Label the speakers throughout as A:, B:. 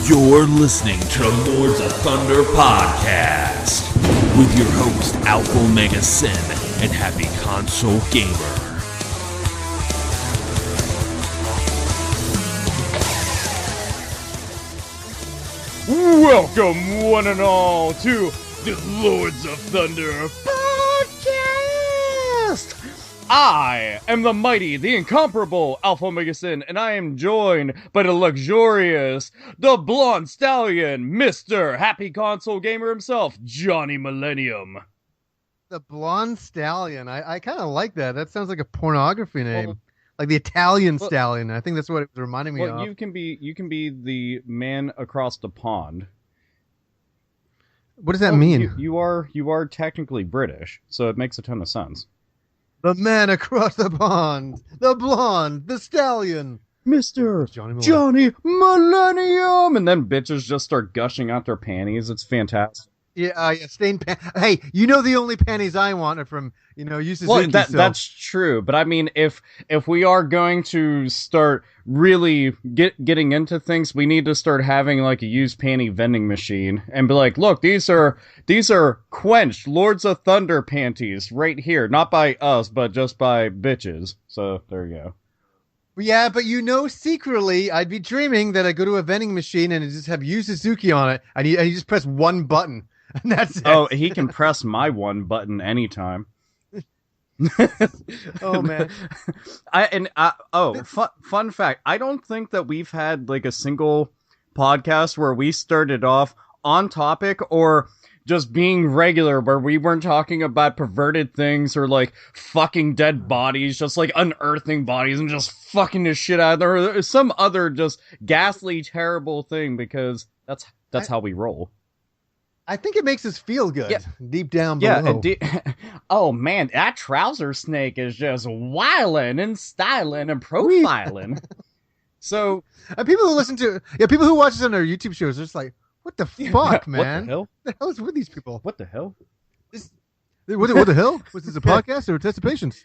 A: You're listening to Lords of Thunder Podcast with your host Alpha Omega Sin and Happy Console Gamer.
B: Welcome one and all to the Lords of Thunder Podcast! I am the mighty, the incomparable Alpha Omega Sin, and I am joined by the luxurious, the blonde stallion, Mr. Happy Console Gamer himself, Johnny Millennium.
C: The blonde stallion. I kind of like that. That sounds like a pornography name. Like the Italian stallion. I think that's what it was reminding me of.
B: You can be the man across the pond.
C: What does that mean?
B: You are technically British, so it makes a ton of sense.
C: The man across the pond. The blonde. The stallion.
B: Mr. Johnny Millennium! And then bitches just start gushing out their panties. It's fantastic.
C: Yeah, stained Hey, you know the only panties I want are from, Yu Suzuki.
B: Well, that's true. But I mean, if we are going to start really getting into things, we need to start having like a used panty vending machine and be like, look, these are quenched Lords of Thunder panties right here. Not by us, but just by bitches. So there you go.
C: Yeah, but secretly, I'd be dreaming that I go to a vending machine and it just have Yu Suzuki on it, and you just press one button. And that's it.
B: Oh, he can press my one button anytime.
C: Oh man!
B: Fun fact: I don't think that we've had like a single podcast where we started off on topic or just being regular, where we weren't talking about perverted things or like fucking dead bodies, just like unearthing bodies and just fucking the shit out of there, or some other just ghastly, terrible thing, because that's how we roll.
C: I think it makes us feel good deep down below.
B: Oh man, that trouser snake is just wilding and styling and profiling. So
C: people who watch this on their YouTube shows are just like, what the fuck, man?
B: What
C: the hell is with these people?
B: What the hell?
C: What the hell? Was this a podcast or a test of patience?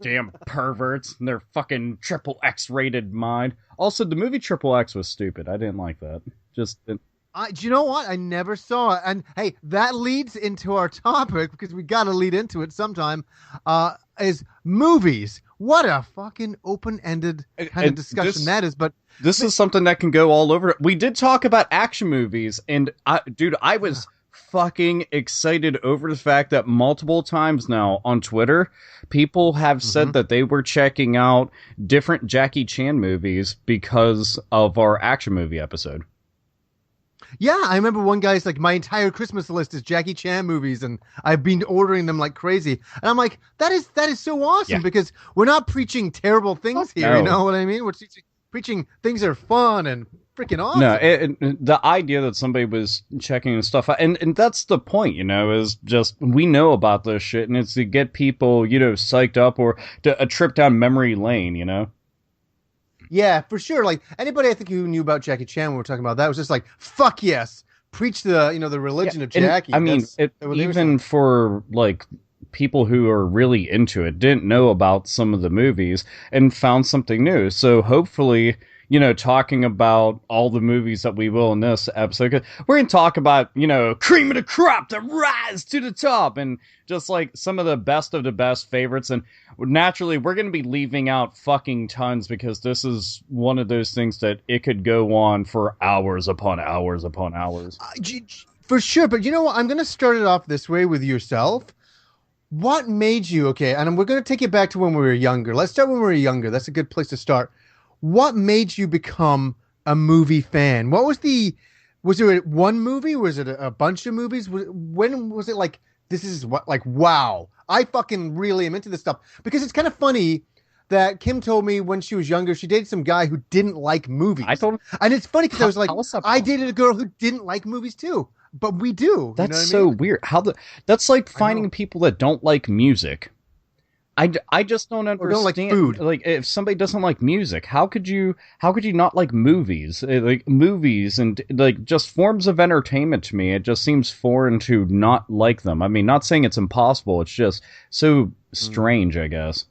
B: Damn perverts and their fucking XXX rated mind. Also, the movie XXX was stupid. I didn't like that. Do
C: you know what? I never saw it. And hey, that leads into our topic, because we got to lead into it sometime, is movies. What a fucking open-ended kind of discussion that is. But
B: this is something that can go all over. We did talk about action movies, and I was fucking excited over the fact that multiple times now on Twitter, people have said that they were checking out different Jackie Chan movies because of our action movie episode.
C: Yeah, I remember one guy's like, my entire Christmas list is Jackie Chan movies, and I've been ordering them like crazy. And I'm like, that is so awesome, because we're not preaching terrible things here. No. You know what I mean? We're preaching things that are fun and freaking awesome.
B: No, the idea that somebody was checking stuff out, and that's the point, is just, we know about this shit, and it's to get people, psyched up, or a trip down memory lane,
C: Yeah, for sure. Like, anybody I think who knew about Jackie Chan when we were talking about that was just like, fuck yes, preach the the religion of Jackie.
B: I mean, even for like people who are really into it, didn't know about some of the movies and found something new. So hopefully, talking about all the movies that we will in this episode, 'cause we're going to talk about, cream of the crop to rise to the top, and just like some of the best favorites. And naturally, we're going to be leaving out fucking tons, because this is one of those things that it could go on for hours upon hours upon hours.
C: For sure. But you know what? I'm going to start it off this way with yourself. What made you, and we're going to take it back to when we were younger. Let's start when we were younger. That's a good place to start. What made you become a movie fan? Was there one movie? Was it a bunch of movies? When was it like, this is what, like, wow, I fucking really am into this stuff? Because it's kind of funny that Kim told me when she was younger, she dated some guy who didn't like movies. And it's funny because I was like, I dated a girl who didn't like movies too, but we do.
B: That's so weird. That's like finding people that don't like music. I just don't understand. Or don't like food. Like, if somebody doesn't like music, how could you not like movies? Like, movies and like just forms of entertainment, to me, it just seems foreign to not like them. I mean, not saying it's impossible. It's just so strange, I guess.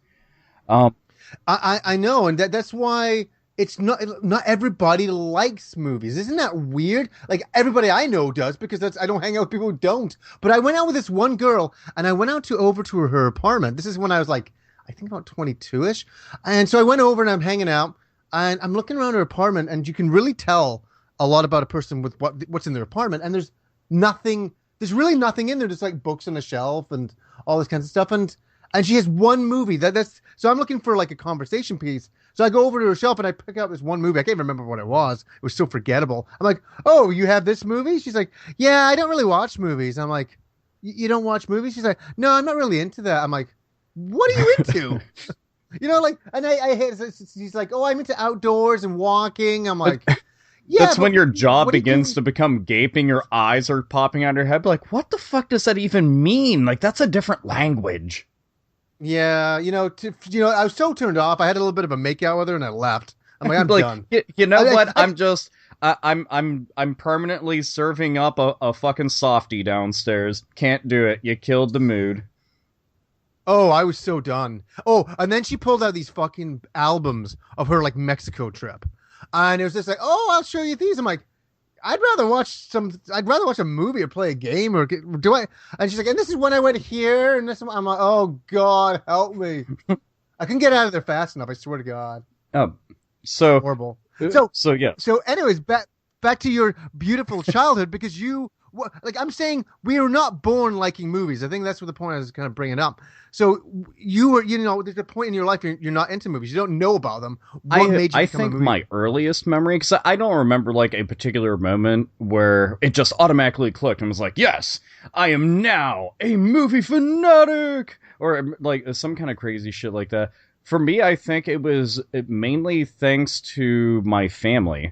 C: I know, and that's why it's not everybody likes movies. Isn't that weird? Like everybody I know does because I don't hang out with people who don't. But I went out with this one girl and I went out over to her apartment. This is when I was like, I think about 22-ish. And so I went over and I'm hanging out and I'm looking around her apartment and you can really tell a lot about a person with what's in their apartment. And there's really nothing in there. There's like books on the shelf and all this kinds of stuff. And she has one movie so I'm looking for like a conversation piece. So I go over to her shelf and I pick out this one movie. I can't remember what it was. It was so forgettable. I'm like, oh, you have this movie? She's like, yeah, I don't really watch movies. I'm like, you don't watch movies? She's like, no, I'm not really into that. I'm like, what are you into? Like, and she's like, oh, I'm into outdoors and walking. I'm like, yeah.
B: That's when your jaw begins to become gaping. Your eyes are popping out of your head. Like, what the fuck does that even mean? Like, that's a different language.
C: Yeah, I was so turned off. I had a little bit of a makeout with her, and I left. I'm like, I'm done.
B: You know what? I'm permanently serving up a fucking softie downstairs. Can't do it. You killed the mood.
C: Oh, I was so done. Oh, and then she pulled out these fucking albums of her like Mexico trip, and it was just like, oh, I'll show you these. I'm like, I'd rather watch a movie or play a game or do I? And she's like, and this is when I went here, and this. I'm like, oh God, help me! I couldn't get out of there fast enough. I swear to God.
B: Oh, so
C: horrible.
B: So yeah.
C: So, anyways, back to your beautiful childhood because I'm saying we were not born liking movies. I think that's what the point I was kind of bringing up. So you were, there's a point in your life you're not into movies. You don't know about them. What made you become a movie?
B: My earliest memory, because I don't remember like a particular moment where it just automatically clicked and was like, yes, I am now a movie fanatic, or like some kind of crazy shit like that. For me, I think it was mainly thanks to my family,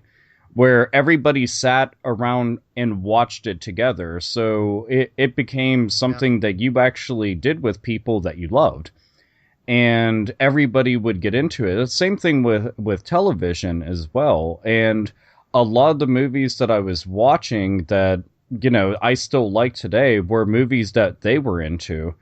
B: where everybody sat around and watched it together. So it became something that you actually did with people that you loved. And everybody would get into it. The same thing with television as well. And a lot of the movies that I was watching that, I still like today were movies that they were into.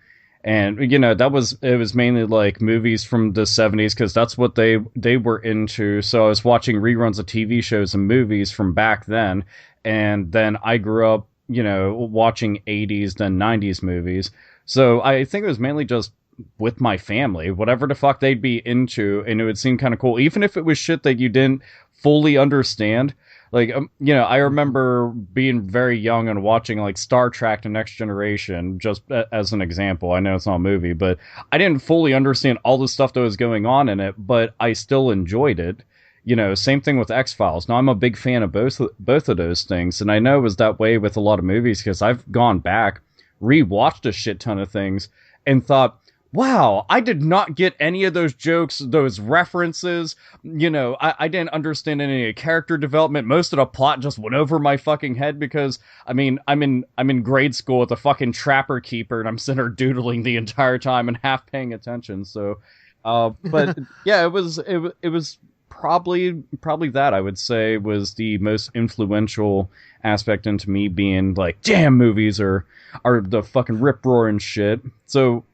B: And, it was mainly like movies from the 70s because that's what they were into. So I was watching reruns of TV shows and movies from back then. And then I grew up, watching 80s, then 90s movies. So I think it was mainly just with my family, whatever the fuck they'd be into. And it would seem kind of cool, even if it was shit that you didn't fully understand. Like, I remember being very young and watching like Star Trek: The Next Generation, just as an example. I know it's not a movie, but I didn't fully understand all the stuff that was going on in it, but I still enjoyed it. Same thing with X-Files. Now, I'm a big fan of both of those things, and I know it was that way with a lot of movies because I've gone back, rewatched a shit ton of things, and thought, wow, I did not get any of those jokes, those references. I didn't understand any character development. Most of the plot just went over my fucking head because, I'm in grade school with a fucking trapper keeper and I'm sitting there doodling the entire time and half paying attention. So, but yeah, it was probably that I would say was the most influential aspect into me being like, damn, movies are the fucking rip roaring shit. So.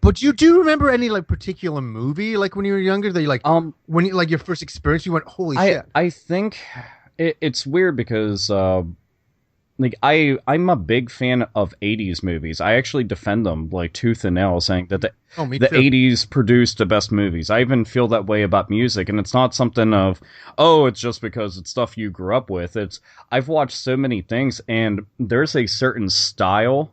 C: But you do remember any like particular movie like when you were younger that you like when you like your first experience you went holy shit?
B: I think it's weird because like I'm a big fan of 80s movies. I actually defend them like tooth and nail, saying that the 80s produced the best movies. I even feel that way about music, and it's not something of it's just because it's stuff you grew up with. I've watched so many things, and there's a certain style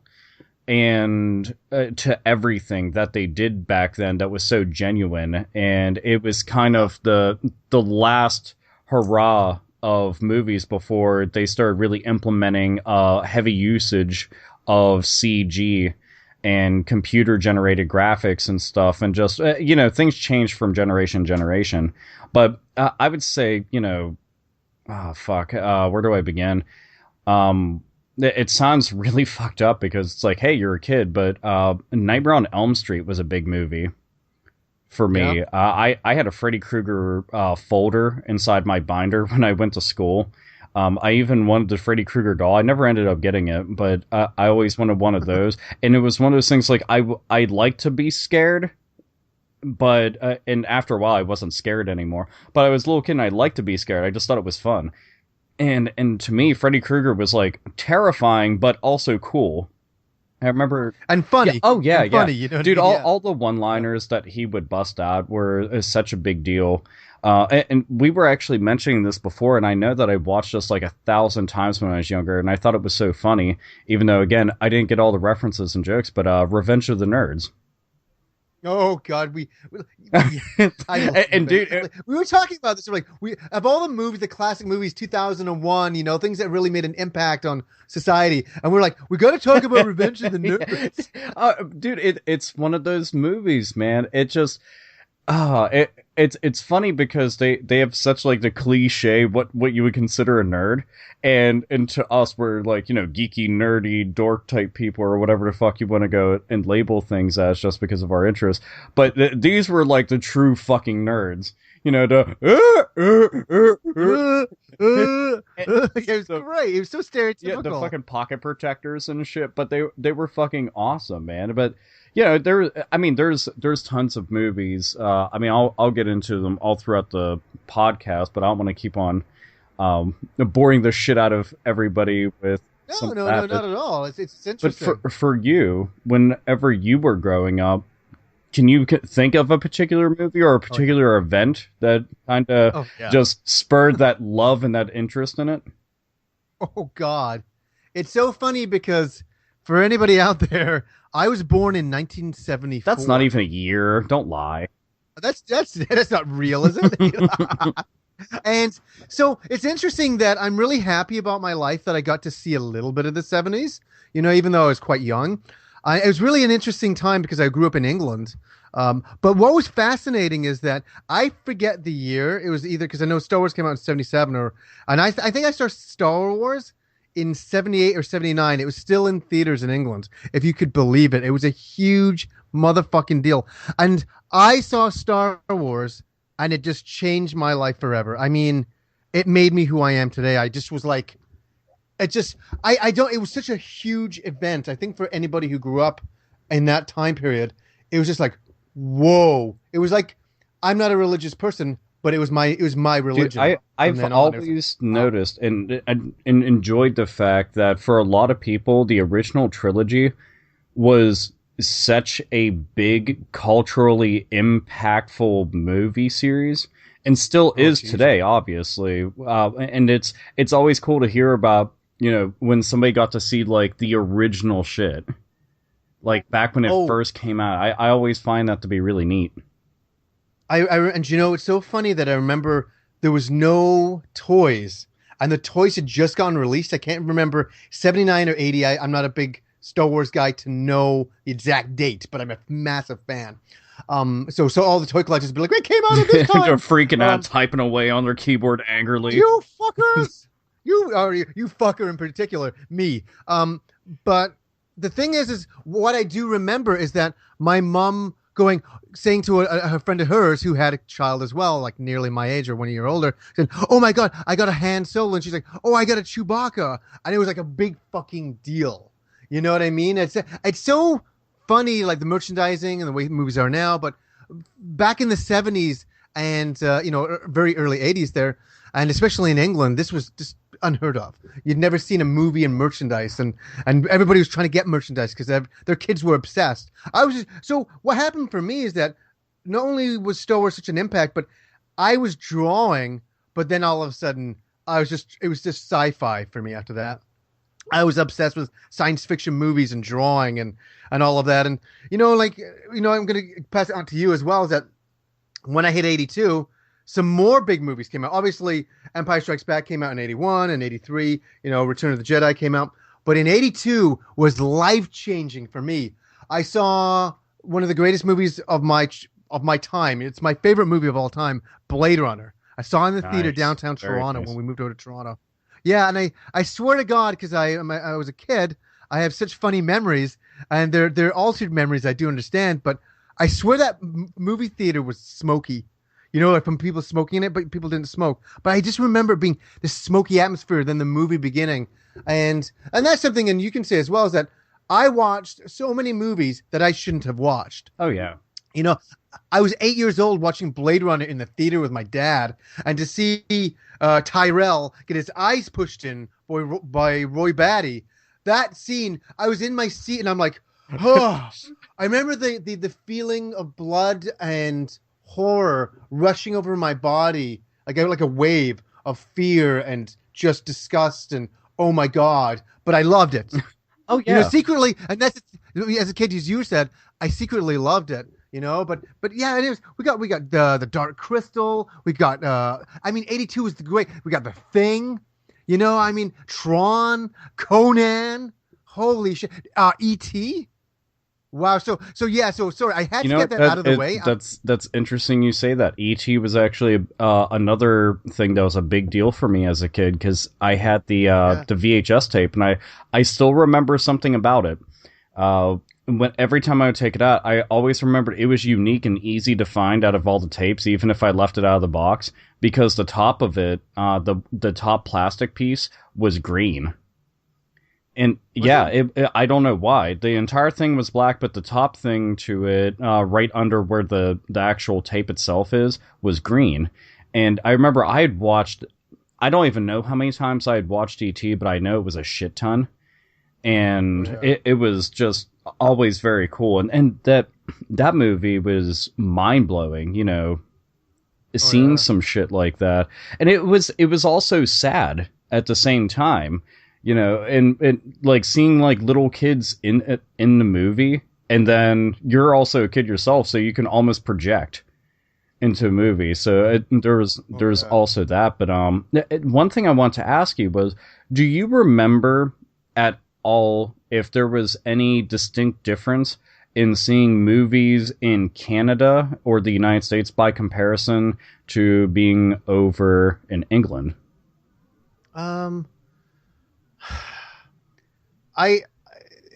B: and to everything that they did back then that was so genuine, and it was kind of the last hurrah of movies before they started really implementing heavy usage of CG and computer generated graphics and stuff, and just things changed from generation to generation. But I would say where do I begin? It sounds really fucked up because it's like, hey, you're a kid, but Nightmare on Elm Street was a big movie for me. Yeah. I had a Freddy Krueger folder inside my binder when I went to school. I even wanted the Freddy Krueger doll. I never ended up getting it, but I always wanted one of those. And it was one of those things like I like to be scared, but and after a while, I wasn't scared anymore. But I was a little kid, and I liked to be scared. I just thought it was fun. And to me, Freddy Krueger was like terrifying, but also cool. I remember
C: and funny.
B: Yeah, oh yeah,
C: and funny, you know,
B: dude.
C: what I mean?
B: All the one-liners that he would bust out were such a big deal. And we were actually mentioning this before, and I know that I watched this like 1,000 times when I was younger, and I thought it was so funny. Even though, again, I didn't get all the references and jokes, but Revenge of the Nerds.
C: Oh God, we
B: and dude,
C: we were talking about this. We're like, we of all the movies, the classic movies, 2001, you know, things that really made an impact on society, and we're like, we got to talk about Revenge of the Nerds.
B: Dude, it's one of those movies, man. It just, it's funny because they have such like the cliche what you would consider a nerd, and to us we're like, you know, geeky, nerdy, dork type people or whatever the fuck you want to go and label things as just because of our interests. But these were like the true fucking nerds, you know.
C: It was great. It was so stereotypical.
B: Yeah, the fucking pocket protectors and shit. But they were fucking awesome, man. But you know, there's tons of movies. I mean, I'll get into them all throughout the podcast, but I don't want to keep on boring the shit out of everybody with.
C: No, not at all. It's interesting.
B: But for you, whenever you were growing up, can you think of a particular movie or a particular event that kind of just spurred that love and that interest in it?
C: Oh God, it's so funny because for anybody out there, I was born in 1974.
B: That's not even a year. Don't lie.
C: That's not real, is it? And so it's interesting that I'm really happy about my life that I got to see a little bit of the 70s, you know, even though I was quite young. It was really an interesting time because I grew up in England. But what was fascinating is that I forget the year. It was either because I know Star Wars came out in 77 and I think I saw Star Wars in 78 or 79. It was still in theaters in England, if you could believe it. It was a huge motherfucking deal. And I saw Star Wars and it just changed my life forever. I mean, it made me who I am today. I just was like, it was such a huge event. I think for anybody who grew up in that time period, it was just like, whoa. It was like, I'm not a religious person, but it was my religion.
B: Dude, I've always noticed and enjoyed the fact that for a lot of people, the original trilogy was such a big culturally impactful movie series, and still is today, obviously. And it's always cool to hear about, you know, when somebody got to see like the original shit, like back when it first came out. I always find that to be really neat.
C: And you know, it's so funny that I remember there was no toys, and the toys had just gotten released. I can't remember 79 or 80. I'm not a big Star Wars guy to know the exact date, but I'm a massive fan. So all the toy collectors would be like, "It came out at this time."
B: They're freaking out, typing away on their keyboard angrily.
C: You fuckers! you fucker in particular, me. But the thing is what I do remember is that my mom saying to a friend of hers who had a child as well, like nearly my age or 1 year older, said, "Oh my God, I got a Han Solo," and she's like, "Oh, I got a Chewbacca," and it was like a big fucking deal. You know what I mean? It's so funny, like the merchandising and the way movies are now, but back in the 70s and you know, very early 80s there, and especially in England, this was just unheard of. You'd never seen a movie and merchandise, and everybody was trying to get merchandise because their kids were obsessed. So what happened for me is that not only was Star Wars such an impact, but I was drawing, but then all of a sudden it was just sci-fi for me after that. I was obsessed with science fiction movies and drawing and all of that. And, you know, like, you know, I'm going to pass it on to you as well, is that when I hit 82, some more big movies came out. Obviously, Empire Strikes Back came out in 81 and 83, you know, Return of the Jedi came out. But in 82 was life-changing for me. I saw one of the greatest movies of my time. It's my favorite movie of all time, Blade Runner. I saw it in the theater downtown Toronto when we moved over to Toronto. Yeah, and I swear to God, because I was a kid, I have such funny memories, and they're altered memories, I do understand, but I swear that movie theater was smoky. You know, like from people smoking in it, but people didn't smoke. But I just remember being this smoky atmosphere, then the movie beginning. And that's something, and you can say as well, is that I watched so many movies that I shouldn't have watched.
B: Oh, yeah.
C: You know, I was 8 years old watching Blade Runner in the theater with my dad, and to see Tyrell get his eyes pushed in by Roy Batty, that scene, I was in my seat and I'm like, oh, I remember the feeling of blood and horror rushing over my body, like a wave of fear and just disgust and oh my God. But I loved it.
B: Oh
C: You know,
B: yeah.
C: secretly, and that's as a kid, as you said, I secretly loved it. You know, but yeah, it is. We got the Dark Crystal. We got I mean, 82 is the great. We got the Thing. You know, I mean, Tron, Conan. Holy shit. E.T. Wow. So yeah. So sorry, I had
B: You
C: to
B: know
C: get that out of the way.
B: that's interesting you say that. E.T. was actually another thing that was a big deal for me as a kid because I had the VHS tape and I still remember something about it. When every time I would take it out, I always remembered it was unique and easy to find out of all the tapes, even if I left it out of the box, because the top of it, the top plastic piece was green. And yeah, I don't know why. The entire thing was black, but the top thing to it, right under where the actual tape itself is, was green. And I remember I had watched, I don't even know how many times I had watched E.T., but I know it was a shit ton. And it was just always very cool. And that movie was mind blowing, you know, seeing some shit like that. And it was also sad at the same time, you know, and like seeing like little kids in the movie, and then you're also a kid yourself, so you can almost project into a movie. So there's also that. But one thing I want to ask you was, do you remember at all if there was any distinct difference in seeing movies in Canada or the United States by comparison to being over in England?
C: Um, I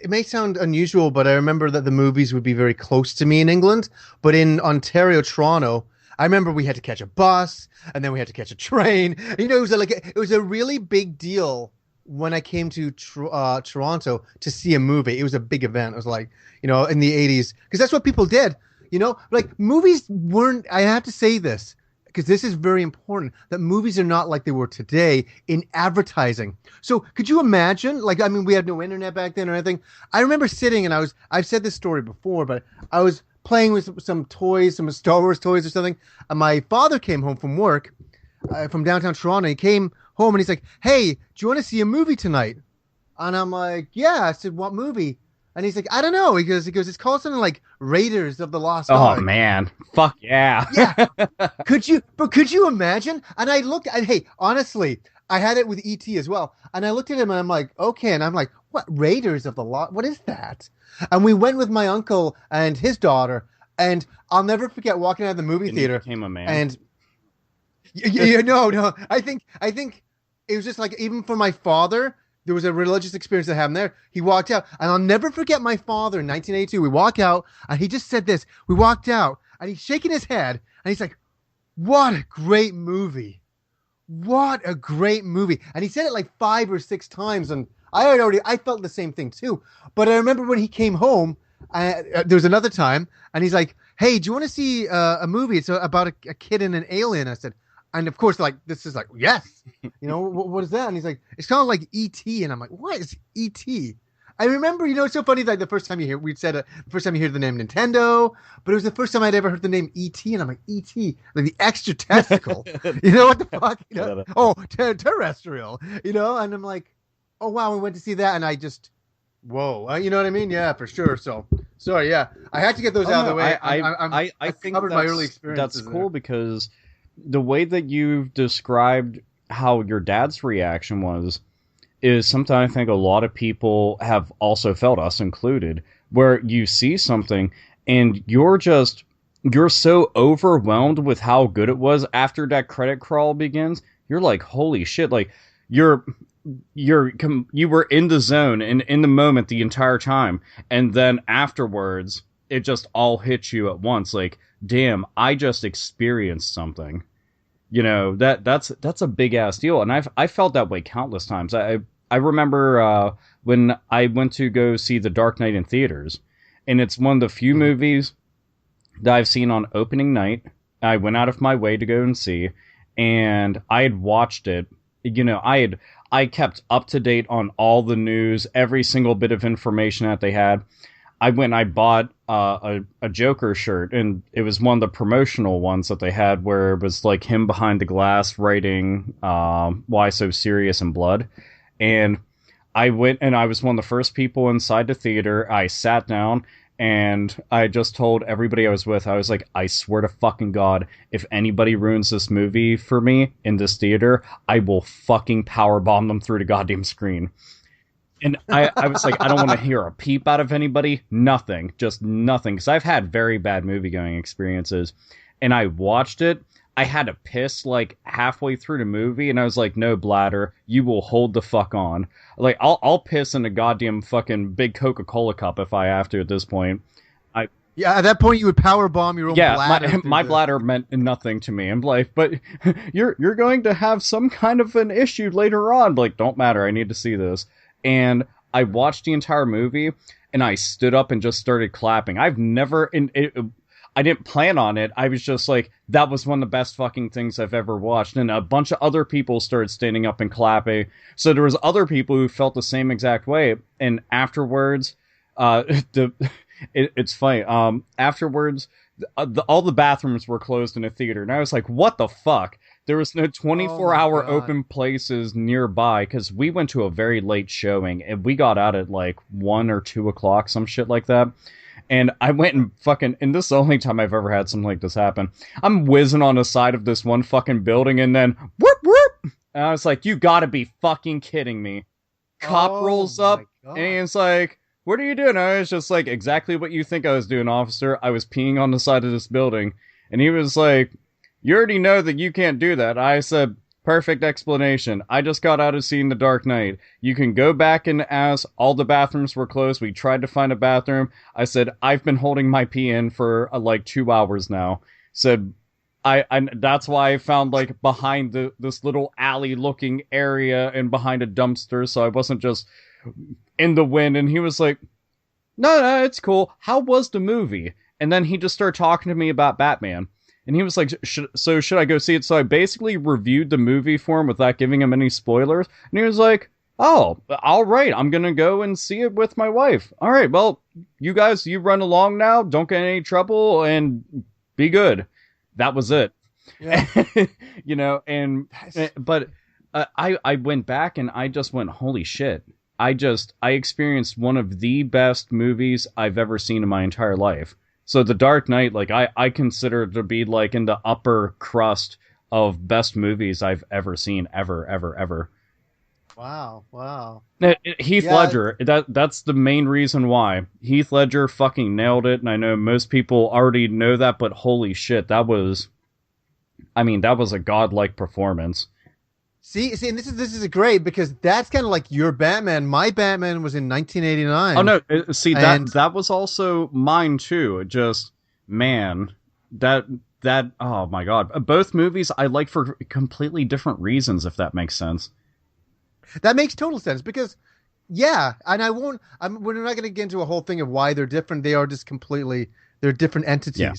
C: it may sound unusual, but I remember that the movies would be very close to me in England. But in Ontario, Toronto, I remember we had to catch a bus and then we had to catch a train. You know, it was a really big deal when I came to Toronto to see a movie. It was a big event. It was like, you know, in the 80s, because that's what people did. You know, like movies weren't. I have to say this because this is very important, that movies are not like they were today in advertising. So could you imagine, like, I mean, we had no internet back then or anything. I remember sitting and I've said this story before, but I was playing with some toys, some Star Wars toys or something. And my father came home from work from downtown Toronto. He came home and he's like, hey, do you want to see a movie tonight? And I'm like, yeah. I said, what movie? And he's like, I don't know. He goes, it's called something like Raiders of the Lost Ark.
B: Oh man, fuck yeah.
C: Yeah. Could you imagine? And I looked, and hey, honestly, I had it with E.T. as well. And I looked at him and I'm like, okay. And I'm like, what, Raiders of the Lost? What is that? And we went with my uncle and his daughter. And I'll never forget walking out of the movie
B: And he
C: theater.
B: became a man.
C: And no. I think it was just like, even for my father, there was a religious experience that happened there. He walked out, and I'll never forget my father in 1982. We walk out, and he just said this. We walked out, and he's shaking his head, and he's like, what a great movie. What a great movie. And he said it like 5 or 6 times, and I felt the same thing too. But I remember when he came home, there was another time, and he's like, hey, do you want to see a movie? It's about a kid and an alien. I said, and of course, like, this is like, yes, you know, what is that? And he's like, it's kind of like E.T. And I'm like, what is E.T.? I remember, you know, it's so funny, like the first time the first time you hear the name Nintendo, but it was the first time I'd ever heard the name E.T. And I'm like, E.T., like the extra testicle, you know, what the fuck? You know? Oh, terrestrial, you know? And I'm like, oh, wow, we went to see that. And I just, whoa, you know what I mean? Yeah, for sure. So, sorry, yeah. I had to get those out of the way.
B: I think
C: covered my early experiences.
B: That's cool because the way that you've described how your dad's reaction was is something I think a lot of people have also felt, us included, where you see something and you're so overwhelmed with how good it was after that credit crawl begins. You're like, holy shit, like you were in the zone and in the moment the entire time, and then afterwards it just all hits you at once, like, damn, I just experienced something. You know, that's a big ass deal, and I felt that way countless times. I remember when I went to go see The Dark Knight in theaters, and it's one of the few movies that I've seen on opening night. I went out of my way to go and see, and I had watched it. You know, I kept up to date on all the news, every single bit of information that they had. I went and I bought a Joker shirt, and it was one of the promotional ones that they had where it was like him behind the glass writing Why So Serious in blood. And I went and I was one of the first people inside the theater. I sat down and I just told everybody I was with, I was like, I swear to fucking God, if anybody ruins this movie for me in this theater, I will fucking powerbomb them through the goddamn screen. And I was like, I don't want to hear a peep out of anybody. Nothing. Just nothing. Because I've had very bad movie-going experiences. And I watched it. I had to piss, like, halfway through the movie. And I was like, no, bladder. You will hold the fuck on. Like, I'll piss in a goddamn fucking big Coca-Cola cup if I have to at this point.
C: Yeah, at that point you would power bomb your own bladder.
B: Yeah, my bladder meant nothing to me. I'm like, but you're going to have some kind of an issue later on. Like, don't matter. I need to see this. And I watched the entire movie, and I stood up and just started clapping. I've never, I didn't plan on it. I was just like, that was one of the best fucking things I've ever watched. And a bunch of other people started standing up and clapping. So there was other people who felt the same exact way. And afterwards, it's funny. Afterwards, all the bathrooms were closed in the theater, and I was like, what the fuck? There was no 24-hour open places nearby, because we went to a very late showing, and we got out at like 1 or 2 o'clock, some shit like that. And I went and fucking, and this is the only time I've ever had something like this happen. I'm whizzing on the side of this one fucking building, and then whoop whoop, and I was like, you gotta be fucking kidding me. Cop rolls up, and it's like, what are you doing? I was just like, exactly what you think I was doing, officer. I was peeing on the side of this building. And he was like, you already know that you can't do that. I said, perfect explanation. I just got out of seeing The Dark Knight. You can go back and ask. All the bathrooms were closed. We tried to find a bathroom. I said, I've been holding my pee in for like 2 hours now. Said, I that's why I found like behind this little alley looking area and behind a dumpster. So I wasn't just in the wind. And he was like, no, it's cool. How was the movie? And then he just started talking to me about Batman. And he was like, should I go see it? So I basically reviewed the movie for him without giving him any spoilers. And he was like, oh, all right, I'm going to go and see it with my wife. All right, well, you guys, you run along now. Don't get in any trouble and be good. That was it. Yeah. You know, and, but I went back and I just went, holy shit. I experienced one of the best movies I've ever seen in my entire life. So The Dark Knight, like, I consider it to be, like, in the upper crust of best movies I've ever seen, ever.
C: Wow.
B: Heath Ledger, that's the main reason why. Heath Ledger fucking nailed it, and I know most people already know that, but holy shit, that was a godlike performance.
C: See, and this is great, because that's kind of like your Batman. My Batman was in 1989.
B: Oh no, see, that was also mine too. Just, man, that oh my god, both movies I like for completely different reasons, if that makes sense.
C: That makes total sense, because yeah, and we're not going to get into a whole thing of why they're different. They are just they're different entities. Yeah.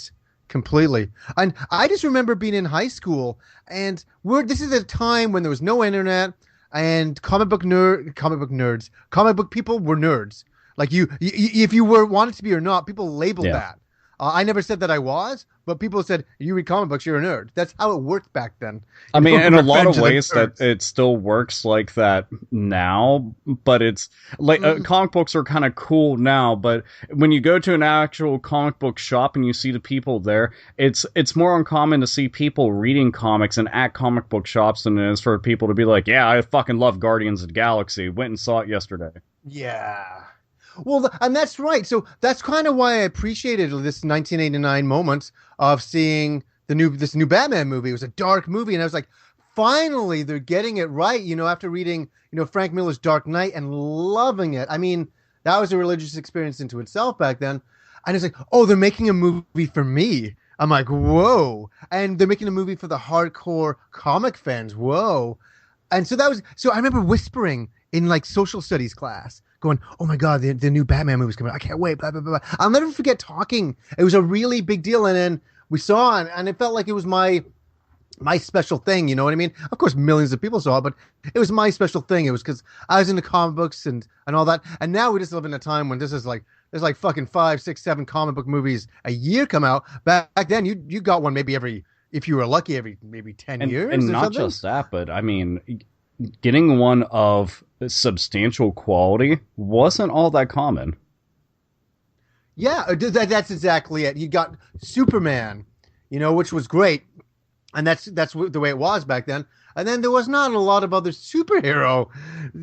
C: Completely. And I just remember being in high school, and this is a time when there was no internet, and comic book people were nerds. Like if you wanted to be or not, people labeled that. I never said that I was, but people said, you read comic books, you're a nerd. That's how it worked back then.
B: I mean, in a lot of ways that it still works like that now, but it's like comic books are kind of cool now, but when you go to an actual comic book shop and you see the people there, it's more uncommon to see people reading comics and at comic book shops than it is for people to be like, yeah, I fucking love Guardians of the Galaxy. Went and saw it yesterday.
C: Yeah. Well, and that's right. So that's kind of why I appreciated this 1989 moment of seeing this new Batman movie. It was a dark movie, and I was like, finally, they're getting it right. You know, after reading, Frank Miller's Dark Knight and loving it. I mean, that was a religious experience into itself back then. And it's like, oh, they're making a movie for me. I'm like, whoa. And they're making a movie for the hardcore comic fans. Whoa. And so I remember whispering in like social studies class, going, "Oh my God, the new Batman movie's coming out. I can't wait." Blah blah blah. I'll never forget talking. It was a really big deal, and then we saw it, and it felt like it was my special thing. You know what I mean? Of course, millions of people saw it, but it was my special thing. It was because I was into comic books and all that. And now we just live in a time when this is like there's like fucking 5, 6, 7 comic book movies a year come out. Back then, you got one maybe every, if you were lucky, every maybe 10 years.
B: And not
C: something.
B: just that, but I mean, getting one of substantial quality wasn't all that common.
C: Yeah, that's exactly it. You got Superman, which was great. And that's the way it was back then. And then there was not a lot of other superhero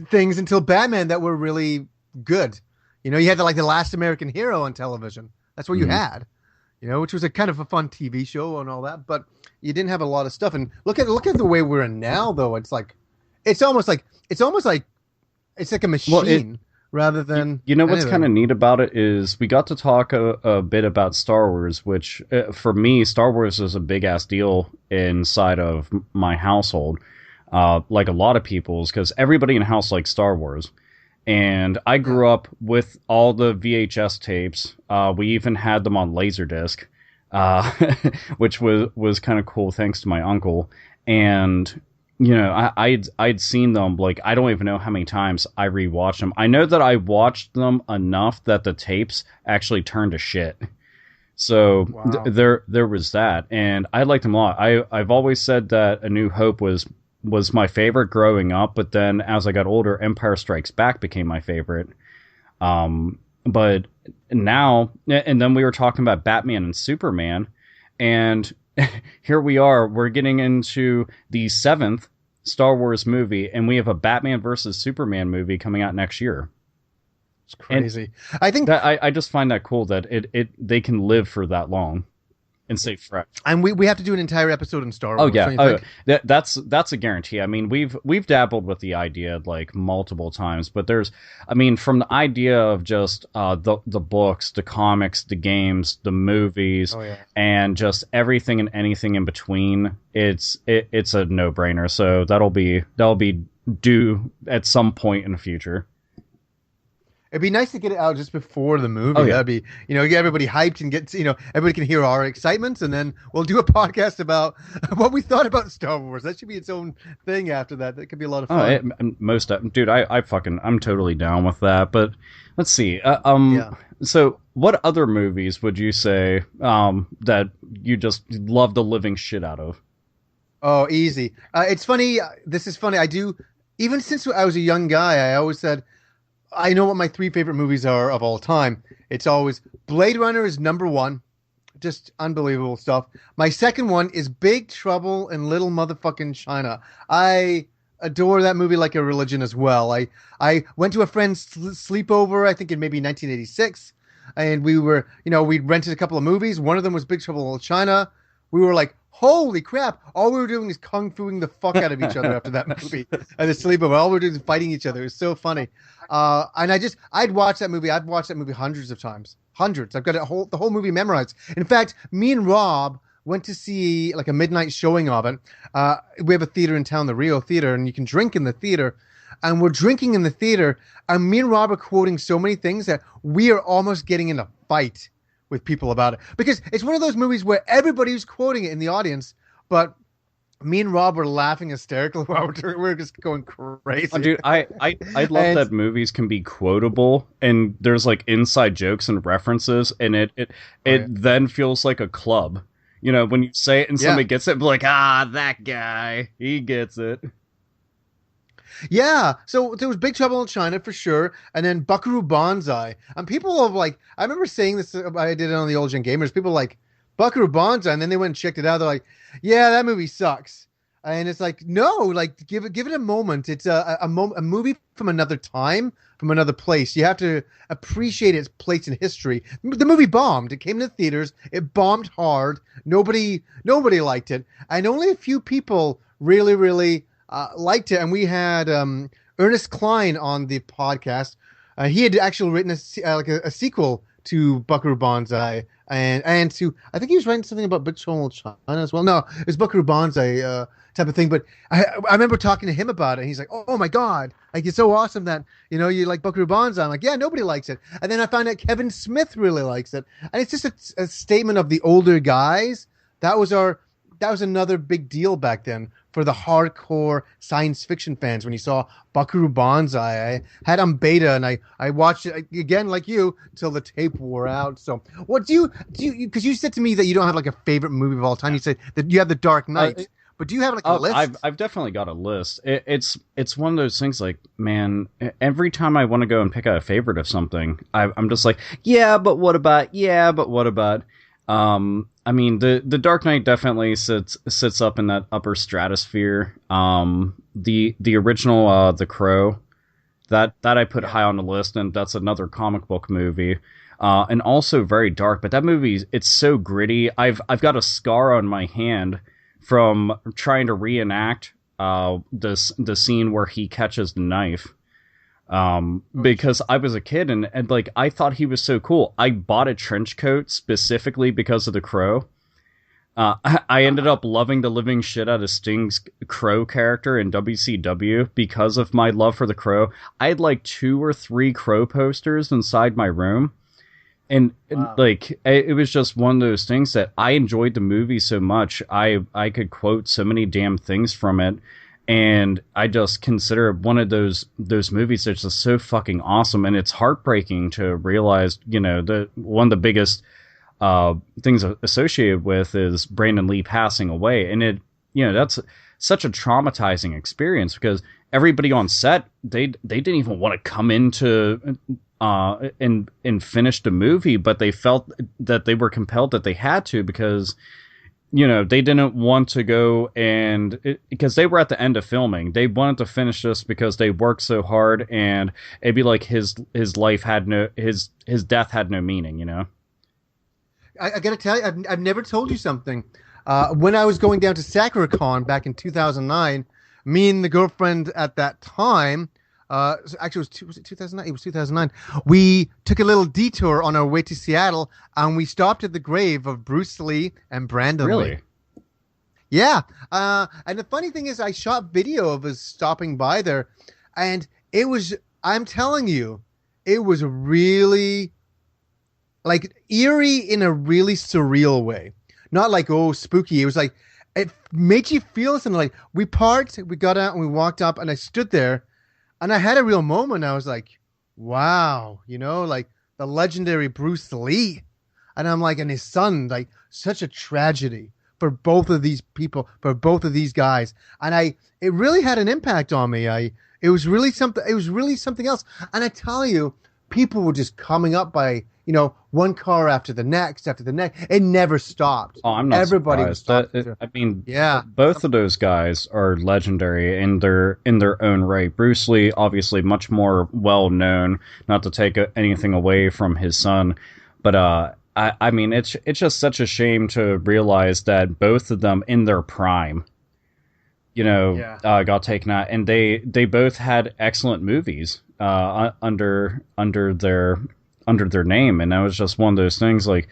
C: things until Batman that were really good. You had the Last American Hero on television. That's what you had. Which was a kind of a fun TV show and all that. But you didn't have a lot of stuff. And look at the way we're in now, though. It's almost like it's like a machine. Rather than
B: what's kind of neat about it is we got to talk a bit about Star Wars, which for me, Star Wars is a big ass deal inside of my household, like a lot of people's, because everybody in the house likes Star Wars. And I grew up with all the VHS tapes. We even had them on Laserdisc, which was kind of cool thanks to my uncle. And I'd seen them, like, I don't even know how many times I rewatched them. I know that I watched them enough that the tapes actually turned to shit. So
C: wow.
B: There was that, and I liked them a lot. I've always said that A New Hope was my favorite growing up, but then as I got older, Empire Strikes Back became my favorite. But now, and then we were talking about Batman and Superman, and here we are, we're getting into the 7th Star Wars movie, and we have a Batman versus Superman movie coming out next year.
C: It's crazy.
B: And I think that I just find that cool that they can live for that long and stay fresh.
C: And we have to do an entire episode in Star Wars.
B: Oh yeah, that's a guarantee. I mean, we've dabbled with the idea like multiple times, but from the idea of just the books, the comics, the games, the movies, and just everything and anything in between, it's a no-brainer. So that'll be due at some point in the future.
C: It'd be nice to get it out just before the movie.
B: Oh, yeah.
C: That'd be, get everybody hyped and get, everybody can hear our excitements, and then we'll do a podcast about what we thought about Star Wars. That should be its own thing after that. That could be a lot of fun.
B: Dude, I'm totally down with that. But let's see. So what other movies would you say that you just love the living shit out of?
C: Oh, easy. It's funny. This is funny. Even since I was a young guy, I always said, I know what my 3 favorite movies are of all time. It's always Blade Runner is number 1. Just unbelievable stuff. My second one is Big Trouble in Little Motherfucking China. I adore that movie like a religion as well. I went to a friend's sleepover, I think in maybe 1986, and we rented a couple of movies. One of them was Big Trouble in Little China. We were like, holy crap. All we were doing is kung fuing the fuck out of each other after that movie. At the sleepover. All we were doing is fighting each other. It was so funny. And I'd watched that movie. I've watched that movie hundreds of times. Hundreds. I've got the whole movie memorized. In fact, me and Rob went to see like a midnight showing of it. We have a theater in town, the Rio Theater, and you can drink in the theater. And we're drinking in the theater, and me and Rob are quoting so many things that we are almost getting in a fight with people about it, because it's one of those movies where everybody's quoting it in the audience, but me and Rob were laughing hysterically while we're just going crazy.
B: Oh, dude, I love that movies can be quotable, and there's like inside jokes and references, and it then feels like a club. When you say it and somebody gets it, be like, that guy, he gets it.
C: Yeah, so there was Big Trouble in China for sure, and then Buckaroo Banzai. And people have like, I remember saying this, I did it on the Old Gen Gamers, people like, Buckaroo Banzai, and then they went and checked it out, they're like, yeah, that movie sucks. And it's like, no, like, give it a moment. It's a movie from another time, from another place. You have to appreciate its place in history. The movie bombed. It came to theaters, it bombed hard, nobody liked it, and only a few people really, really liked it. And we had Ernest Klein on the podcast. He had actually written a sequel to Buckaroo Banzai, and to I think he was writing something about Big Trouble in China as well. No, it was Buckaroo Banzai type of thing. But I remember talking to him about it. And he's like, "Oh my god, like it's so awesome that you like Buckaroo Banzai." I'm like, "Yeah, nobody likes it." And then I found out Kevin Smith really likes it, and it's just a statement of the older guys. That was another big deal back then for the hardcore science fiction fans. When you saw Buckaroo Banzai, I had on beta and I watched it again like you till the tape wore out. So what do you because you said to me that you don't have like a favorite movie of all time. You said that you have The Dark Knight, but do you have like a list?
B: I've definitely got a list. It's one of those things like, man, every time I want to go and pick out a favorite of something, I'm just like, yeah, but what about? I mean, the Dark Knight definitely sits up in that upper stratosphere. The original The Crow, that I put high on the list, and that's another comic book movie, and also very dark. But that movie, it's so gritty. I've got a scar on my hand from trying to reenact the scene where he catches the knife. Because I was a kid and like I thought he was so cool. I bought a trench coat specifically because of the Crow. I ended up loving the living shit out of Sting's Crow character in WCW because of my love for the Crow. I had like 2 or 3 Crow posters inside my room. And like it was just one of those things that I enjoyed the movie so much. I could quote so many damn things from it. And I just consider it one of those movies that's just so fucking awesome. And it's heartbreaking to realize, one of the biggest things associated with is Brandon Lee passing away. And that's such a traumatizing experience because everybody on set, they didn't even want to come into and finish the movie, but they felt that they were compelled that they had to because they didn't want to go because they were at the end of filming. They wanted to finish this because they worked so hard, and it'd be like his life had his death had no meaning.
C: I got to tell you, I've never told you something. When I was going down to SacraCon back in 2009, me and the girlfriend at that time. Actually, was it 2009? It was 2009. We took a little detour on our way to Seattle, and we stopped at the grave of Bruce Lee and Brandon Lee.
B: Really?
C: Yeah. And the funny thing is, I shot video of us stopping by there, and it was, I'm telling you, it was really, like, eerie in a really surreal way. Not like, oh, spooky. It was like, it made you feel something like, we parked, we got out, and we walked up, and I stood there, and I had a real moment. I was like, wow, like the legendary Bruce Lee. And I'm like, and his son, like such a tragedy for both of these people, for both of these guys. And it really had an impact on me. It was really something else. And I tell you, people were just coming up by, one car after the next. It never stopped.
B: Oh, I'm not
C: Everybody
B: surprised.
C: was
B: I mean, yeah, both of those guys are legendary in their own right. Bruce Lee, obviously, much more well known. Not to take anything away from his son, but I mean, it's just such a shame to realize that both of them in their prime, got taken out, and they both had excellent movies under their name. And that was just one of those things like,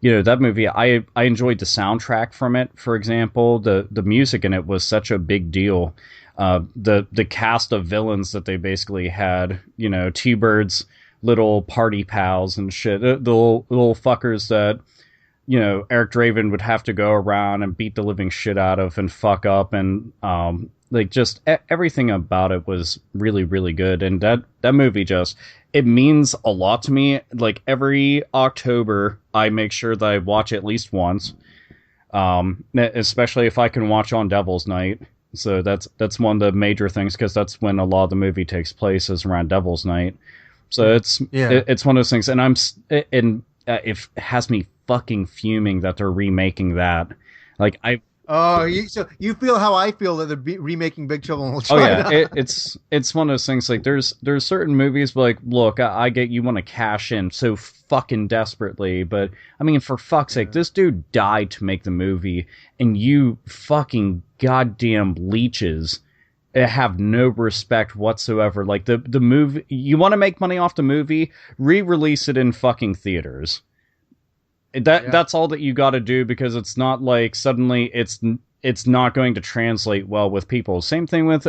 B: that movie, I enjoyed the soundtrack from it. For example, the music in it was such a big deal. The cast of villains that they basically had, T-Bird's little party pals and shit, the little fuckers that, Eric Draven would have to go around and beat the living shit out of and fuck up. And, like just everything about it was really, really good. And that movie it means a lot to me. Like every October, I make sure that I watch at least once, especially if I can watch on Devil's Night. So that's one of the major things because that's when a lot of the movie takes place is around Devil's Night. So it's one of those things, and it has me fucking fuming that they're remaking that. Like
C: so you feel how I feel that they're remaking Big Trouble in Little China.
B: Oh yeah, it's one of those things. Like there's certain movies, but like, look, I get you want to cash in so fucking desperately, but I mean, for fuck's sake, this dude died to make the movie, and you fucking goddamn leeches have no respect whatsoever. Like the movie, you want to make money off the movie, re-release it in fucking theaters. That's all that you got to do, because it's not like suddenly it's not going to translate well with people. Same thing with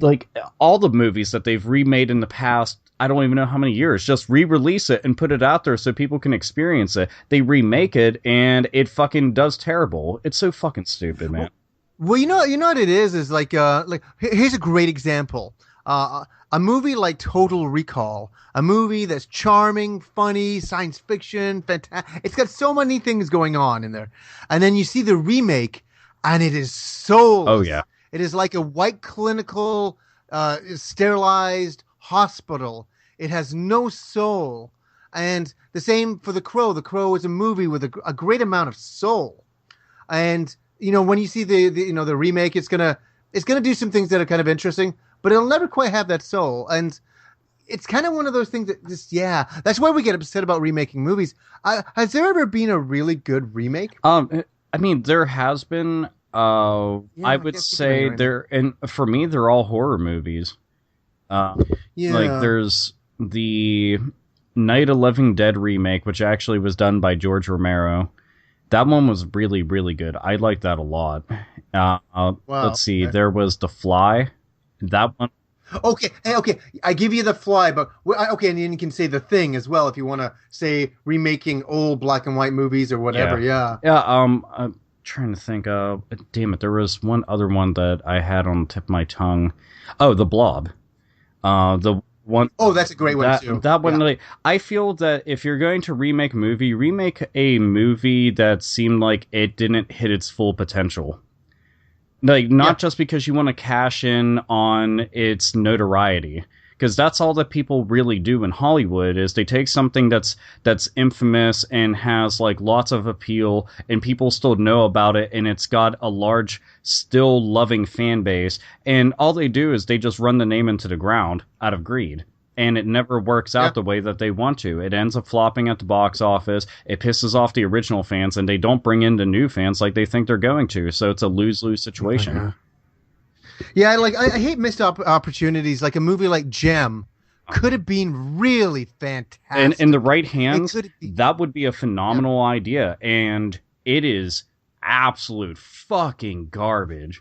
B: like all the movies that they've remade in the past. I don't even know how many years. Just re-release it and put it out there so people can experience it. They remake it and it fucking does terrible. It's so fucking stupid, man.
C: Well, you know what it is like here's a great example. A movie like Total Recall, a movie that's charming, funny, science fiction, fantastic. It's got so many things going on in there. And then you see the remake, and it is soulless.
B: Oh, yeah.
C: It is like a white clinical, sterilized hospital. It has no soul. And the same for The Crow. The Crow is a movie with a great amount of soul. And, when you see the remake, it's gonna do some things that are kind of interesting, but it'll never quite have that soul. And it's kind of one of those things that that's why we get upset about remaking movies. Has there ever been a really good remake?
B: I mean, there has been. I would say and for me, they're all horror movies. Like there's the Night of Living Dead remake, which actually was done by George Romero. That one was really, really good. I liked that a lot. Let's see. There was The Fly. That one.
C: Okay. I give you The Fly, but okay, and then you can say The Thing as well if you want to say remaking old black and white movies or whatever. Yeah.
B: I'm trying to think. Damn it, there was one other one that I had on the tip of my tongue. Oh, The Blob. The one.
C: Oh, that's a great one too.
B: That one, really, I feel that if you're going to remake a movie that seemed like it didn't hit its full potential. Like, not just because you want to cash in on its notoriety, because that's all that people really do in Hollywood, is they take something that's infamous and has like lots of appeal and people still know about it, and it's got a large, still loving fan base, and all they do is they just run the name into the ground out of greed. And it never works out the way that they want to. It ends up flopping at the box office. It pisses off the original fans, and they don't bring in the new fans like they think they're going to. So it's a lose-lose situation.
C: Yeah, I hate missed opportunities. Like a movie like Gem could have been really fantastic.
B: And in the right hands, that would be a phenomenal idea. And it is absolute fucking garbage.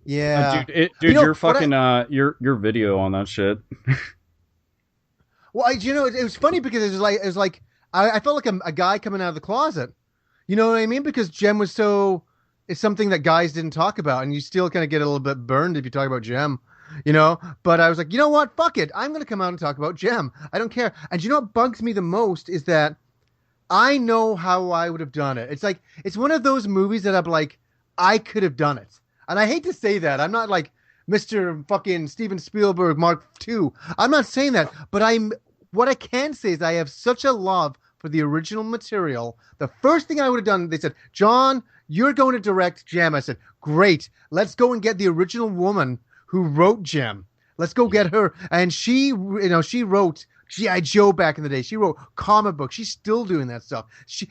C: Yeah,
B: dude, your fucking your video on that shit.
C: Well, it was funny because it was like I felt like a guy coming out of the closet. You know what I mean? Because Gem was it's something that guys didn't talk about, and you still kind of get a little bit burned if you talk about Gem, But I was like, you know what? Fuck it. I'm going to come out and talk about Gem. I don't care. And what bugs me the most is that I know how I would have done it. It's like, it's one of those movies that I'm like, I could have done it. And I hate to say that. I'm not like Mr. fucking Steven Spielberg Mark II. I'm not saying that, but what I can say is I have such a love for the original material. The first thing I would have done, they said, John, you're going to direct Gem. I said, great. Let's go and get the original woman who wrote Gem. Let's go get her. And she wrote G.I. Joe back in the day. She wrote comic books. She's still doing that stuff.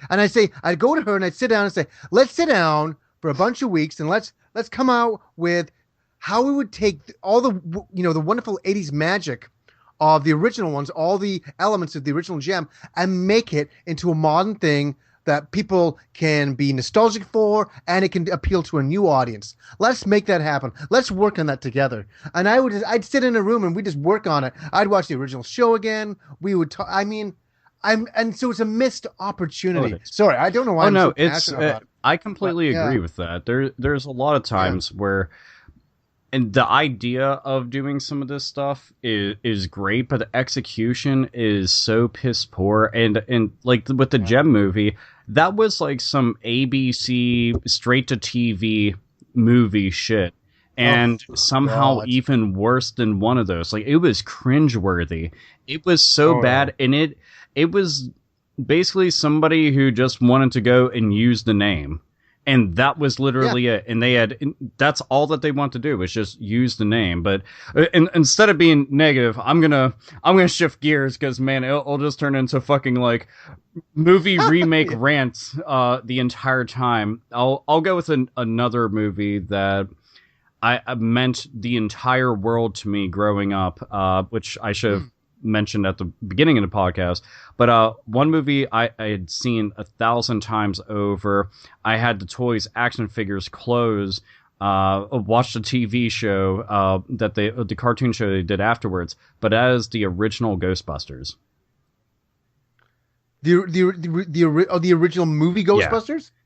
C: I'd go to her and I'd sit down and say, let's sit down for a bunch of weeks and let's come out with how we would take all the the wonderful 80s magic of the original ones, all the elements of the original Gem, and make it into a modern thing that people can be nostalgic for, and it can appeal to a new audience. Let's make that happen. Let's work on that together. And I'd sit in a room and we'd just work on it. I'd watch the original show again. We would talk. And so it's a missed opportunity. Sorry, I don't know why I'm so passionate about it.
B: I completely agree with that. There's a lot of times where, and the idea of doing some of this stuff is great, but the execution is so piss poor. And like with the Gem movie, that was like some ABC straight to TV movie shit. And somehow even worse than one of those. Like, it was cringeworthy. It was so bad, and it was basically somebody who just wanted to go and use the name. And that was literally it. And that's all that they want to do, is just use the name. But instead of being negative, I'm gonna shift gears, because man, it'll just turn into fucking like movie remake rants the entire time. I'll go with another movie that I meant the entire world to me growing up, which I should have mentioned at the beginning of the podcast. But one movie I had seen 1,000 times over. I had the toys, action figures, clothes. Watched a TV show that the cartoon show they did afterwards. But as the original Ghostbusters.
C: The original movie Ghostbusters? Yeah.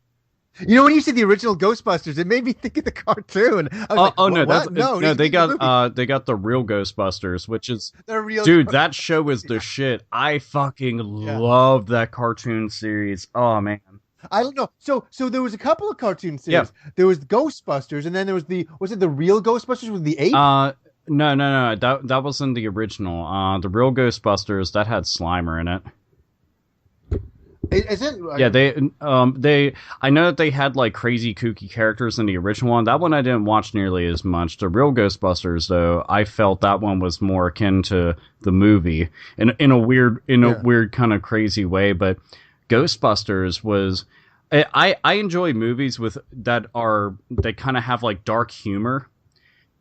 C: You know, when you said the original Ghostbusters, it made me think of the cartoon.
B: They got the real Ghostbusters, which is
C: the real.
B: Dude, that show is the shit. I fucking loved that cartoon series. Oh man.
C: I don't know. So there was a couple of cartoon series. Yeah. There was Ghostbusters, and then there was was it the real Ghostbusters with the ape?
B: No. That wasn't the original. The real Ghostbusters that had Slimer in it.
C: Is it?
B: Yeah, they. I know that they had like crazy kooky characters in the original one. That one I didn't watch nearly as much. The real Ghostbusters, though, I felt that one was more akin to the movie in a weird kind of crazy way. But Ghostbusters was. I enjoy movies that kind of have like dark humor.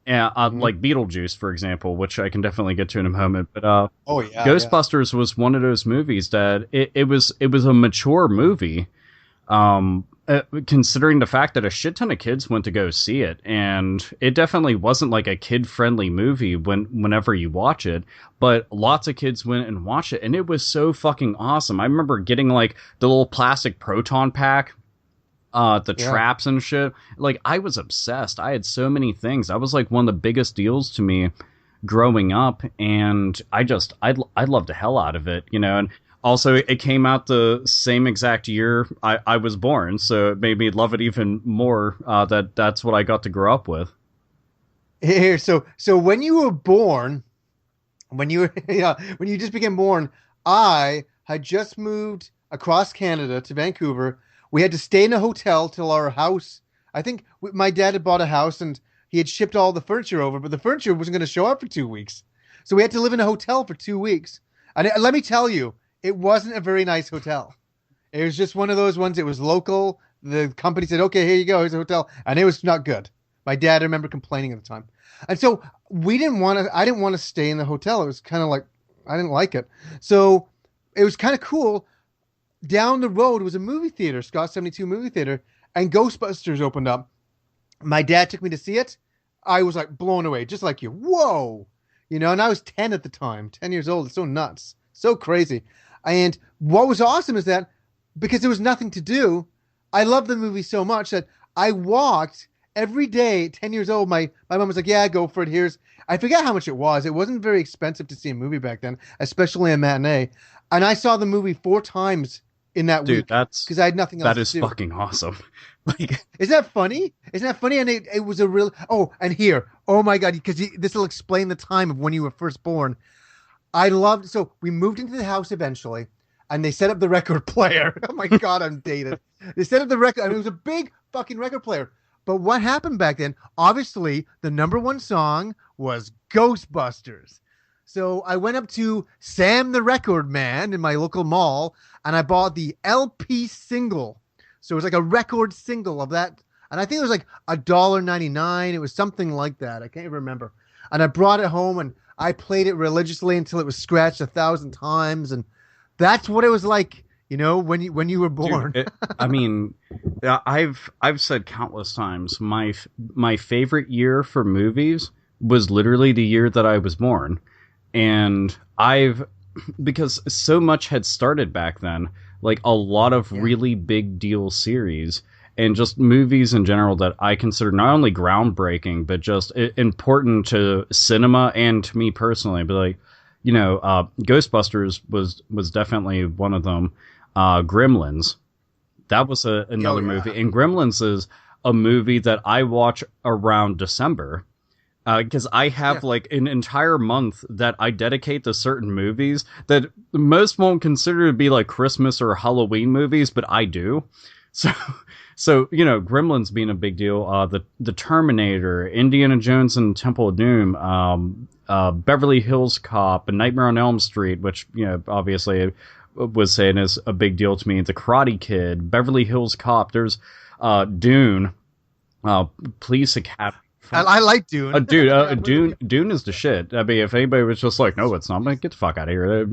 B: Like Beetlejuice, for example, which I can definitely get to in a moment. But Ghostbusters was one of those movies that it was a mature movie, considering the fact that a shit ton of kids went to go see it, and it definitely wasn't like a kid-friendly movie whenever you watch it. But lots of kids went and watched it, and it was so fucking awesome. I remember getting like the little plastic proton pack. Traps and shit. Like, I was obsessed. I had so many things. That was like one of the biggest deals to me growing up, and I loved the hell out of it, you know. And also, it came out the same exact year I was born, so it made me love it even more. That's what I got to grow up with.
C: Here, so when you were born, when you just became born, I had just moved across Canada to Vancouver. We had to stay in a hotel till our house. I think my dad had bought a house and he had shipped all the furniture over, but the furniture wasn't going to show up for 2 weeks. So we had to live in a hotel for 2 weeks. And let me tell you, it wasn't a very nice hotel. It was just one of those ones. It was local. The company said, okay, here you go. Here's a hotel. And it was not good. My dad, I remember complaining at the time. And so I didn't want to stay in the hotel. It was kind of like, I didn't like it. So it was kind of cool. Down the road was a movie theater, Scott 72 movie theater, and Ghostbusters opened up. My dad took me to see it. I was like blown away, just like you. Whoa! You know, and I was 10 at the time, 10 years old. It's so nuts, so crazy. And what was awesome is that because there was nothing to do, I loved the movie so much that I walked every day at 10 years old. My mom was like, yeah, go for it. I forget how much it was. It wasn't very expensive to see a movie back then, especially a matinee. And I saw the movie 4 times in that week, because I had nothing else to do.
B: That is fucking awesome. Like,
C: isn't that funny? And it was a real. Oh, and here, oh my god, because this will explain the time of when you were first born. So we moved into the house eventually, and they set up the record player. Oh my god, I'm dated. They set up the record. I mean, it was a big fucking record player. But what happened back then? Obviously, the number one song was Ghostbusters. So I went up to Sam the Record Man in my local mall, and I bought the LP single. So it was like a record single of that. And I think it was like $1.99. It was something like that. I can't even remember. And I brought it home, and I played it religiously until it was scratched 1,000 times. And that's what it was like, you know, when you were born.
B: Dude, I mean, I've said countless times, my favorite year for movies was literally the year that I was born. And because so much had started back then, like a lot of really big deal series and just movies in general that I consider not only groundbreaking, but just important to cinema and to me personally. But like, you know, Ghostbusters was definitely one of them. Gremlins, that was another movie. And Gremlins is a movie that I watch around December. Because I have like an entire month that I dedicate to certain movies that most won't consider to be like Christmas or Halloween movies, but I do. So you know, Gremlins being a big deal. The Terminator, Indiana Jones and Temple of Doom, Beverly Hills Cop, and Nightmare on Elm Street, which you know obviously was saying is a big deal to me. The Karate Kid, Beverly Hills Cop. There's Dune, Police Academy.
C: I like Dune.
B: Dude, Dune is the shit. I mean, if anybody was just like, no, it's not, like, get the fuck out of here.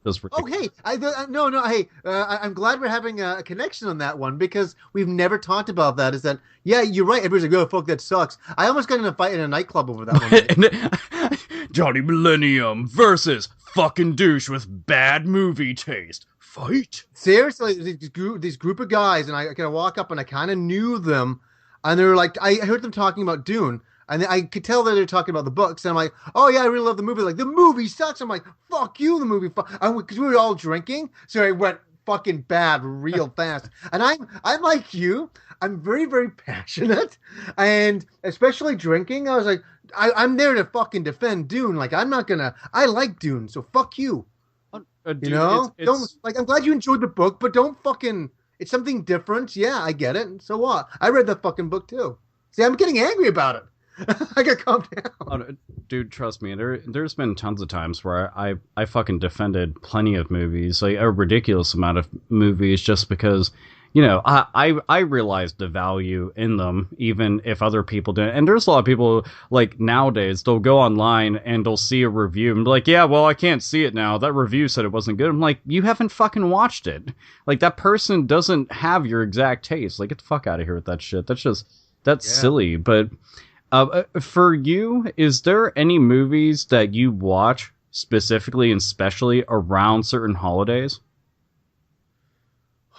B: That's ridiculous.
C: Oh, hey, no. Hey, I'm glad we're having a connection on that one because we've never talked about that. Is that, yeah, you're right. Everybody's like, oh, fuck, that sucks. I almost got in a fight in a nightclub over that one.
B: Johnny Millennium versus fucking douche with bad movie taste. Fight.
C: Seriously, this group of guys, and I kind of walk up and I kind of knew them, and they were like, I heard them talking about Dune. And I could tell that they're talking about the books. And I'm like, oh, yeah, I really love the movie. Like, the movie sucks. I'm like, fuck you, the movie. Because we were all drinking. So I went fucking bad real fast. And I'm like you. I'm very, very passionate. And especially drinking, I was like, I'm there to fucking defend Dune. Like, I'm not going to. I like Dune. So fuck you.
B: Dude,
C: you know?
B: it's...
C: Don't, like, I'm glad you enjoyed the book, but don't fucking. It's something different. Yeah, I get it. So what? I read the fucking book too. See, I'm getting angry about it. I got calm down.
B: Oh, dude, trust me. There's been tons of times where I fucking defended plenty of movies, like a ridiculous amount of movies, just because, you know, I realized the value in them, even if other people didn't. And there's a lot of people, like, nowadays, they'll go online and they'll see a review and be like, yeah, well, I can't see it now. That review said it wasn't good. I'm like, you haven't fucking watched it. Like, that person doesn't have your exact taste. Like, get the fuck out of here with that shit. That's silly. But for you, is there any movies that you watch specifically and specially around certain holidays?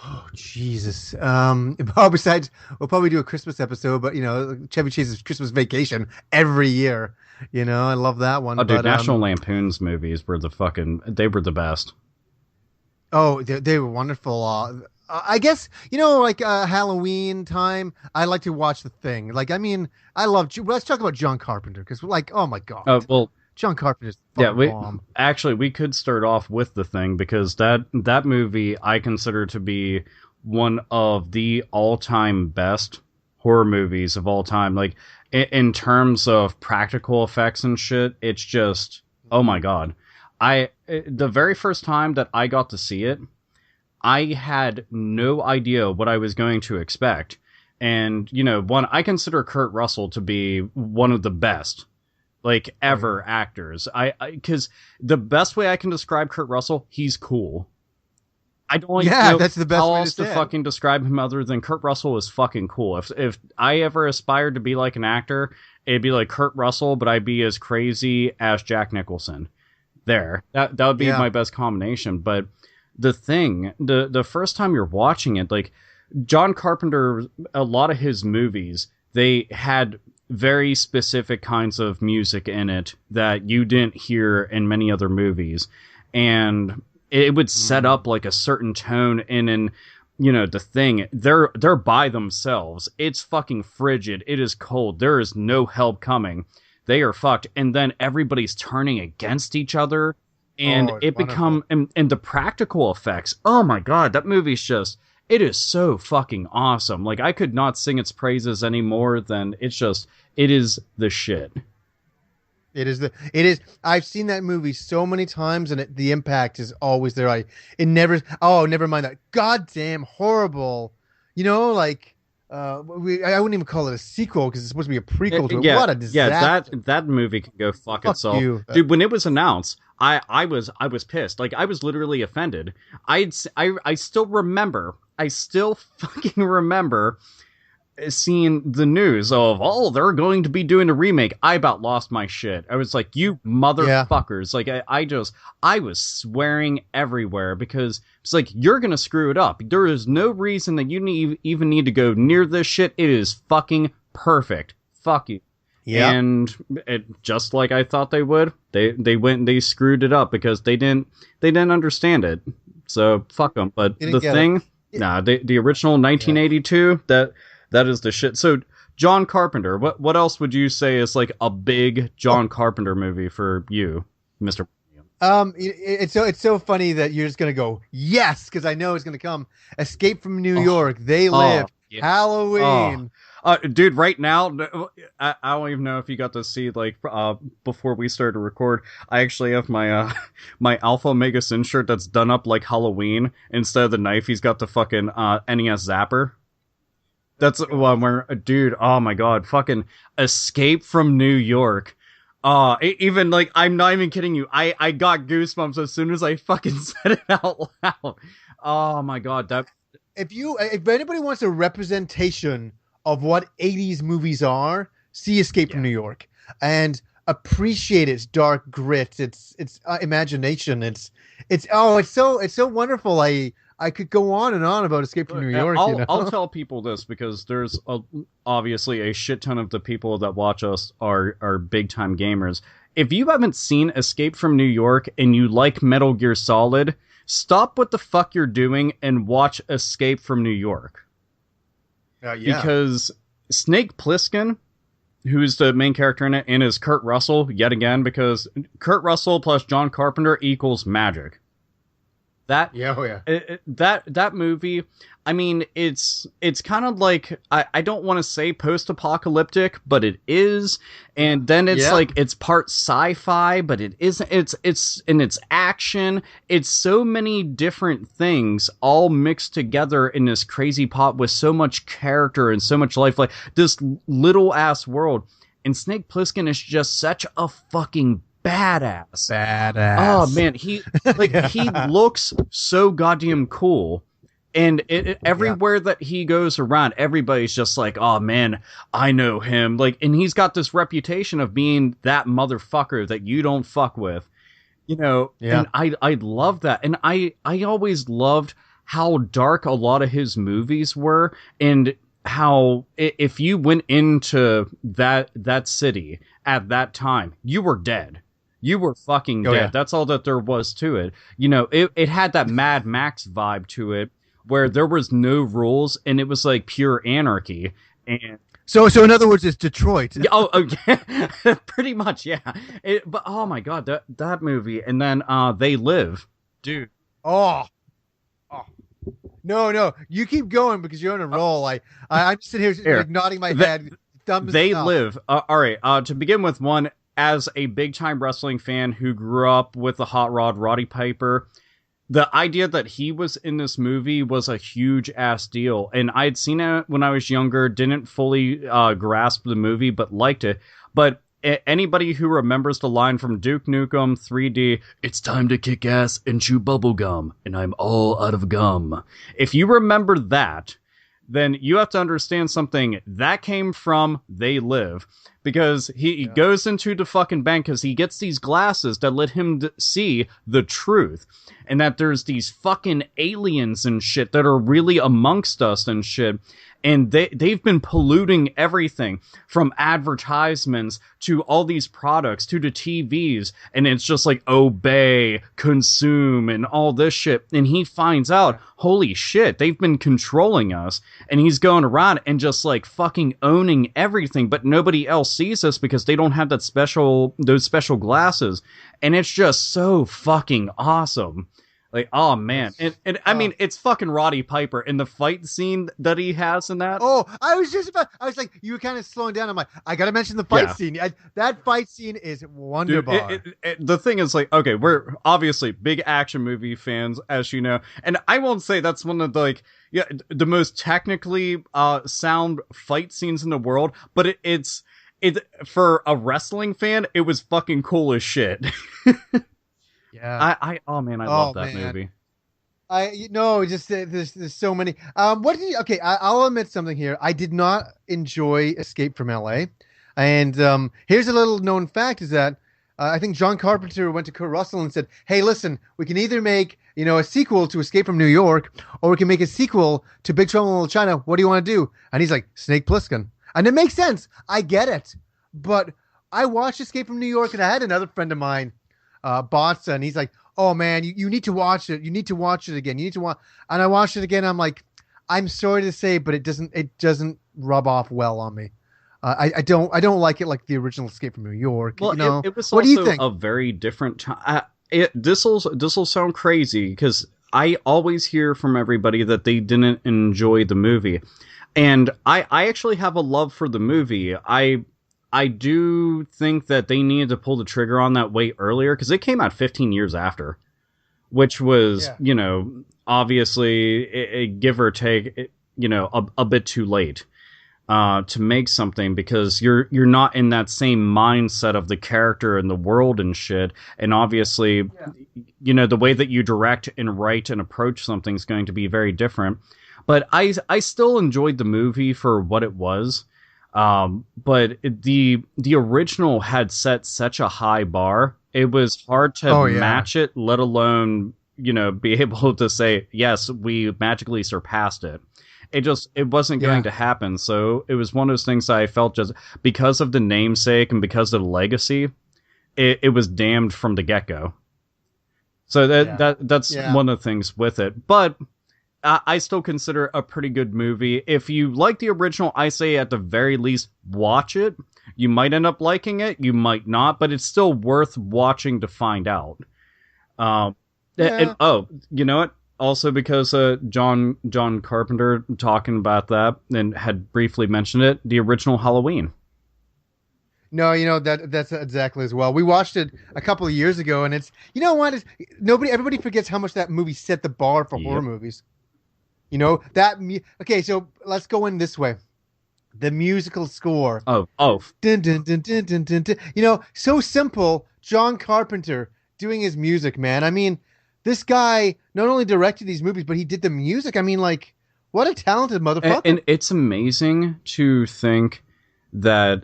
C: Oh, Jesus. Well, besides, we'll probably do a Christmas episode, but, you know, Chevy Chase's Christmas Vacation every year. You know, I love that one.
B: Oh, dude, National Lampoon's movies were they were the best.
C: Oh, they were wonderful. I guess, you know, like Halloween time, I like to watch The Thing. Like, I mean, let's talk about John Carpenter, because, like, oh my God.
B: Well,
C: John Carpenter's bomb.
B: Actually, we could start off with The Thing, because that movie I consider to be one of the all-time best horror movies of all time. Like, in terms of practical effects and shit, it's just, oh my God. The very first time that I got to see it, I had no idea what I was going to expect. And, you know, I consider Kurt Russell to be one of the best, like, ever actors. Because the best way I can describe Kurt Russell, he's cool. I don't know
C: that's the best
B: how
C: way
B: else to fucking describe him other than Kurt Russell is fucking cool. If I ever aspired to be like an actor, it'd be like Kurt Russell, but I'd be as crazy as Jack Nicholson. There. That would be my best combination. But The Thing, the first time you're watching it, like, John Carpenter, a lot of his movies, they had very specific kinds of music in it that you didn't hear in many other movies. And it would set up like a certain tone in you know, The Thing, they're by themselves. It's fucking frigid. It is cold. There is no help coming. They are fucked. And then everybody's turning against each other. And and the practical effects, oh my God, that movie's just, it is so fucking awesome. Like, I could not sing its praises any more than it is the shit.
C: It is. I've seen that movie so many times, and the impact is always there. Never mind that goddamn horrible, you know, like, I wouldn't even call it a sequel because it's supposed to be a prequel to it. What a disaster.
B: Yeah, that movie can go fuck itself. Dude, when it was announced, I was pissed. Like, I was literally offended. I still fucking remember seeing the news of, they're going to be doing a remake. I about lost my shit. I was like, you motherfuckers. Yeah. Like, I was swearing everywhere because it's like, you're going to screw it up. There is no reason that you even need to go near this shit. It is fucking perfect. Fuck you. Yeah. And just like I thought they would, they went and they screwed it up because they didn't understand it. So fuck them. But The Thing, the original 1982, that is the shit. So John Carpenter, what else would you say is like a big John Carpenter movie for you, Mr.
C: It's so funny that you're just gonna go yes because I know it's gonna come. Escape from New York. They Live. Yeah. Halloween.
B: Dude, right now, I don't even know if you got to see, like, before we started to record, I actually have my my Alpha Omega Sin shirt that's done up like Halloween. Instead of the knife, he's got the fucking NES Zapper. That's one where, dude, oh my god, fucking Escape from New York. Even like, I'm not even kidding you. I got goosebumps as soon as I fucking said it out loud. Oh my god, that.
C: If anybody wants a representation of what 80s movies are, see Escape from New York and appreciate its dark grit, its imagination. It's so wonderful. I could go on and on about Escape from New York.
B: I'll tell people this because there's obviously a shit ton of the people that watch us are big time gamers. If you haven't seen Escape from New York and you like Metal Gear Solid, stop what the fuck you're doing and watch Escape from New York. Because Snake Plissken, who's the main character in it, and is Kurt Russell yet again, because Kurt Russell plus John Carpenter equals magic. That movie, I mean, it's kind of like, I don't want to say post-apocalyptic, but it is. And then it's like, it's part sci-fi, but it isn't. It's in its action. It's so many different things all mixed together in this crazy pot with so much character and so much life, like this little ass world. And Snake Plissken is just such a fucking badass. Oh man, he looks so goddamn cool, and everywhere that he goes around, everybody's just like, oh man, I know him. Like, and he's got this reputation of being that motherfucker that you don't fuck with, you know. And I love that, and I always loved how dark a lot of his movies were, and how if you went into that city at that time, you were dead. You were fucking dead. Yeah. That's all that there was to it. You know, it had that Mad Max vibe to it, where there was no rules and it was like pure anarchy. And
C: so in other words, it's Detroit.
B: Yeah, pretty much, yeah. But oh my god, that movie, and then They Live, dude.
C: Oh. No, you keep going because you're on a roll. I'm sitting here like, nodding my head.
B: They Live. All right. To begin with, one. As a big-time wrestling fan who grew up with the hot rod Roddy Piper, the idea that he was in this movie was a huge-ass deal. And I had seen it when I was younger, didn't fully grasp the movie, but liked it. But anybody who remembers the line from Duke Nukem 3D, "It's time to kick ass and chew bubblegum, and I'm all out of gum." If you remember that, then you have to understand something. That came from They Live. Because he goes into the fucking bank because he gets these glasses that let him see the truth. And that there's these fucking aliens and shit that are really amongst us and shit. And they've been polluting everything from advertisements to all these products to the TVs. And it's just like obey, consume, and all this shit. And he finds out, holy shit, they've been controlling us. And he's going around and just like fucking owning everything. But nobody else sees us because they don't have those special glasses. And it's just so fucking awesome. Like, oh man. And I mean, it's fucking Roddy Piper in the fight scene that he has in that.
C: Oh, I was like, you were kind of slowing down. I'm like, I gotta mention the fight scene. That fight scene is wonderful.
B: The thing is, like, okay, we're obviously big action movie fans, as you know. And I won't say that's one of the, the most technically sound fight scenes in the world, but it's for a wrestling fan, it was fucking cool as shit.
C: Yeah.
B: I love that movie.
C: There's so many. I'll admit something here. I did not enjoy Escape from LA. And here's a little known fact is that I think John Carpenter went to Kurt Russell and said, hey, listen, we can either make, a sequel to Escape from New York, or we can make a sequel to Big Trouble in Little China. What do you want to do? And he's like, Snake Plissken. And it makes sense. I get it. But I watched Escape from New York, and I had another friend of mine, Botsa, and he's like, oh man, you need to watch it. You need to watch it again. You need to watch. And I watched it again. I'm like, I'm sorry to say, but it doesn't rub off well on me. I don't like it like the original Escape from New York.
B: Well, it was
C: what
B: also
C: do you think?
B: A very different time. This will sound crazy because I always hear from everybody that they didn't enjoy the movie, and I actually have a love for the movie. I do think that they needed to pull the trigger on that way earlier because it came out 15 years after, which was, obviously, give or take, a bit too late to make something, because you're not in that same mindset of the character and the world and shit. And obviously, the way that you direct and write and approach something is going to be very different. But I still enjoyed the movie for what it was. But the original had set such a high bar. It was hard to match it, let alone, be able to say, yes, we magically surpassed it. It wasn't going to happen. So it was one of those things that I felt, just because of the namesake and because of the legacy, it was damned from the get-go. So that's one of the things with it. But I still consider it a pretty good movie. If you like the original, I say at the very least, watch it. You might end up liking it, you might not, but it's still worth watching to find out. And you know what? Also, because John Carpenter talking about that and had briefly mentioned it, the original Halloween.
C: No, that's exactly as well. We watched it a couple of years ago, and it's, everybody forgets how much that movie set the bar for horror movies. Okay, so let's go in this way. The musical score.
B: Oh.
C: Dun, dun, dun, dun, dun, dun, dun. So simple. John Carpenter doing his music, man. I mean, this guy not only directed these movies, but he did the music. I mean, like, what a talented motherfucker.
B: And it's amazing to think that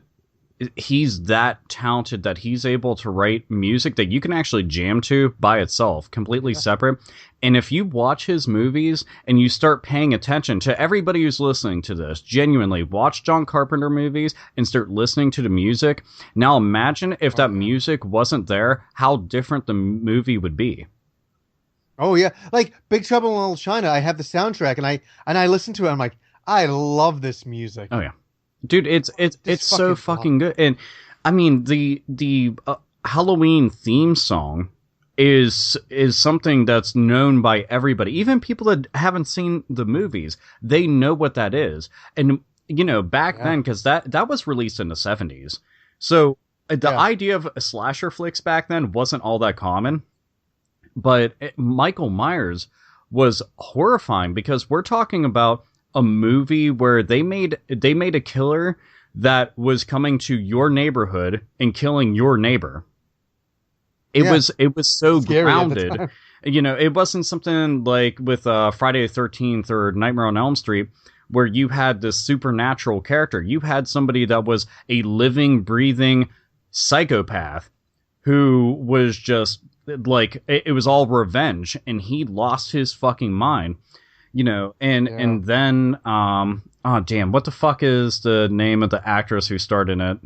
B: he's that talented, that he's able to write music that you can actually jam to by itself, completely separate. And if you watch his movies and you start paying attention to everybody who's listening to this, genuinely watch John Carpenter movies and start listening to the music. Now imagine if that music wasn't there, how different the movie would be.
C: Oh yeah, like Big Trouble in Little China. I have the soundtrack and I listen to it. I'm like, I love this music.
B: Oh yeah, dude, it's so fucking good. And I mean, the Halloween theme song is something that's known by everybody, even people that haven't seen the movies. They know what that is. And back then, because that was released in the 70s, so the idea of slasher flicks back then wasn't all that common. But Michael Myers was horrifying, because we're talking about a movie where they made a killer that was coming to your neighborhood and killing your neighbor. It was so grounded. It wasn't something like with Friday the 13th or Nightmare on Elm Street, where you had this supernatural character. You had somebody that was a living, breathing psychopath who was just like, it was all revenge, and he lost his fucking mind, and then what the fuck is the name of the actress who starred in it?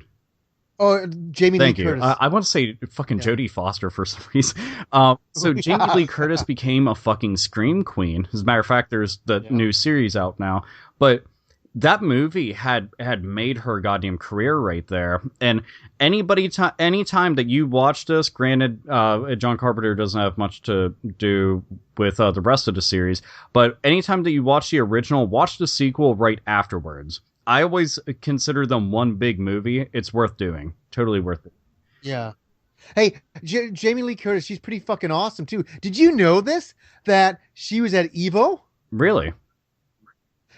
C: Oh, Jamie Lee Curtis.
B: I want to say fucking Jodie Foster for some reason. So Jamie Lee Curtis became a fucking scream queen. As a matter of fact, there's the new series out now, but that movie had made her goddamn career right there. And anytime that you watch this, granted, John Carpenter doesn't have much to do with the rest of the series, but anytime that you watch the original, watch the sequel right afterwards. I always consider them one big movie. It's worth doing. Totally worth it.
C: Yeah. Hey, Jamie Lee Curtis, she's pretty fucking awesome too. Did you know this? That she was at EVO?
B: Really?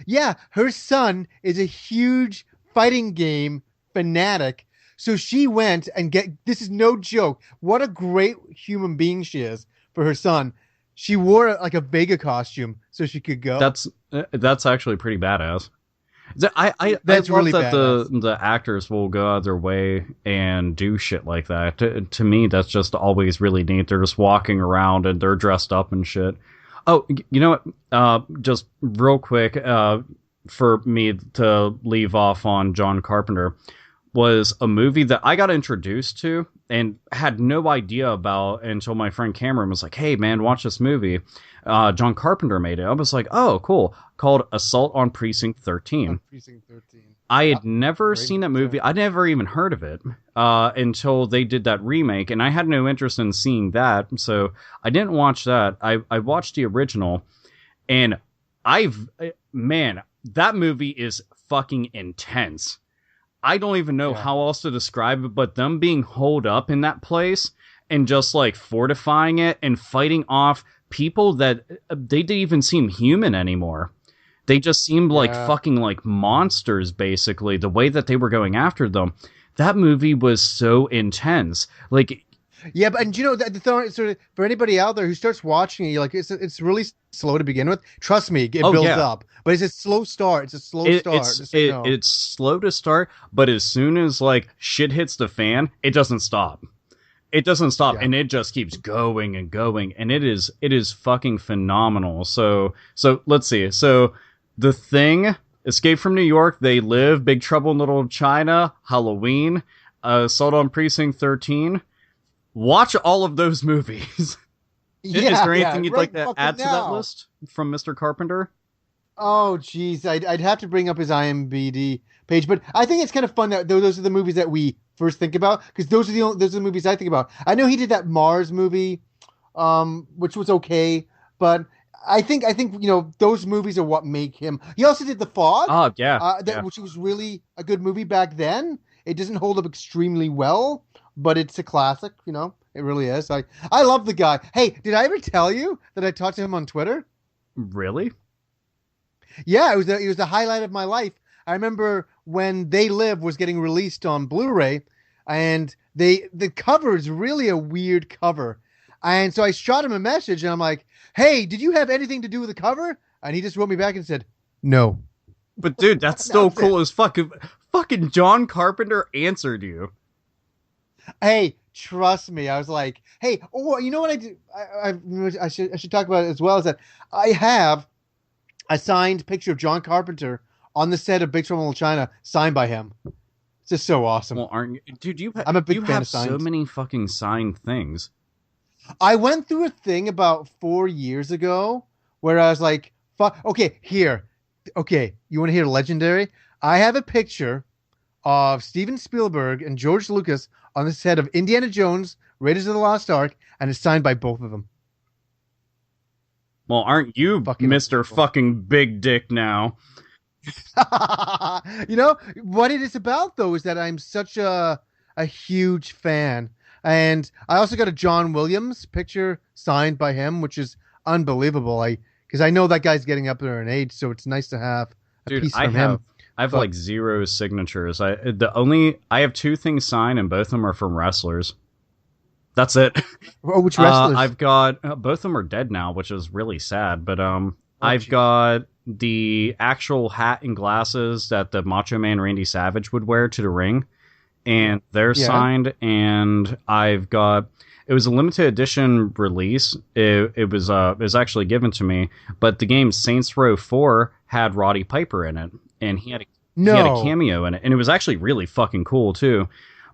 C: Yeah, her son is a huge fighting game fanatic. So she went and this is no joke. What a great human being she is for her son. She wore like a Vega costume so she could go.
B: That's actually pretty badass. That's I love
C: really
B: that
C: badass.
B: the actors will go out of their way and do shit like that. To me, that's just always really neat. They're just walking around and they're dressed up and shit. Oh, you know what? Just real quick, for me to leave off on John Carpenter, was a movie that I got introduced to and had no idea about until my friend Cameron was like, "Hey, man, watch this movie. John Carpenter made it." I was like, "Oh, cool." Called Assault on Precinct 13.
C: Precinct 13.
B: I had never seen that movie. I never even heard of it until they did that remake, and I had no interest in seeing that, so I didn't watch that. I watched the original, and that movie is fucking intense. I don't even know how else to describe it, but them being holed up in that place and just like fortifying it and fighting off people that they didn't even seem human anymore. They just seemed like
C: Yeah.
B: fucking like monsters, basically, the way that they were going after them. That movie was so intense. Like,
C: Yeah, but and you know that the sort of for anybody out there who starts watching it, you're like it's really slow to begin with. Trust me, it
B: Oh,
C: builds
B: yeah.
C: up, but it's a slow start. It's a slow start. Just so you know.
B: it's slow to start, but as soon as like shit hits the fan, it doesn't stop. It doesn't stop,
C: Yeah.
B: and it just keeps going and going, and it is fucking phenomenal. So let's see. So The Thing, Escape from New York, They Live, Big Trouble in Little China, Halloween, Assault on Precinct 13. Watch all of those movies. Is there anything you'd
C: right
B: like to
C: fucking
B: add to that
C: now.
B: list from Mr. Carpenter?
C: Oh, geez, I'd have to bring up his IMDb page, but I think it's kind of fun that those are the movies that we first think about because those are the movies I think about. I know he did that Mars movie, which was okay, but I think you know those movies are what make him. He also did The Fog,
B: Oh, yeah.
C: which was really a good movie back then. It doesn't hold up extremely well, but it's a classic. You know, it really is. I love the guy. Hey, did I ever tell you that I talked to him on Twitter?
B: Really?
C: Yeah, it was the highlight of my life. I remember when They Live was getting released on Blu-ray, and the cover is really a weird cover. And so I shot him a message, and I'm like, "Hey, did you have anything to do with the cover?" And he just wrote me back and said, "No."
B: But dude, that's still
C: That's
B: cool as fuck. Fucking John Carpenter answered you.
C: Hey, trust me. I was like, "Hey, oh, you know what I do? I should talk about it as well. Is that I have a signed picture of John Carpenter on the set of Big Trouble in Little China, signed by him. It's just so awesome.
B: Well, aren't you, dude?
C: I'm a big
B: you
C: fan
B: have
C: of signs.
B: so many fucking signed things.
C: I went through a thing about 4 years ago where I was like, fuck, okay, here. Okay, you want to hear legendary? I have a picture of Steven Spielberg and George Lucas on the set of Indiana Jones, Raiders of the Lost Ark, and it's signed by both of them.
B: Well, aren't you
C: Fucking
B: Mr.
C: unbelievable.
B: fucking Big Dick now?
C: You know, what it is about, though, is that I'm such a huge fan. And I also got a John Williams picture signed by him, which is unbelievable. Because I know that guy's getting up there in age, so it's nice to have a
B: Dude,
C: piece
B: I
C: from
B: have
C: him.
B: I have
C: But-
B: like 0 signatures. I have 2 things signed, and both of them are from wrestlers. That's it.
C: Oh, which wrestlers?
B: I've got both of them are dead now, which is really sad. But I've
C: geez.
B: got the actual hat and glasses that the Macho Man Randy Savage would wear to the ring, and they're
C: Yeah.
B: signed. And I've got it was a limited edition release. It was actually given to me, but the game Saints Row 4 had Roddy Piper in it, and he had a cameo in it, and it was actually really fucking cool too.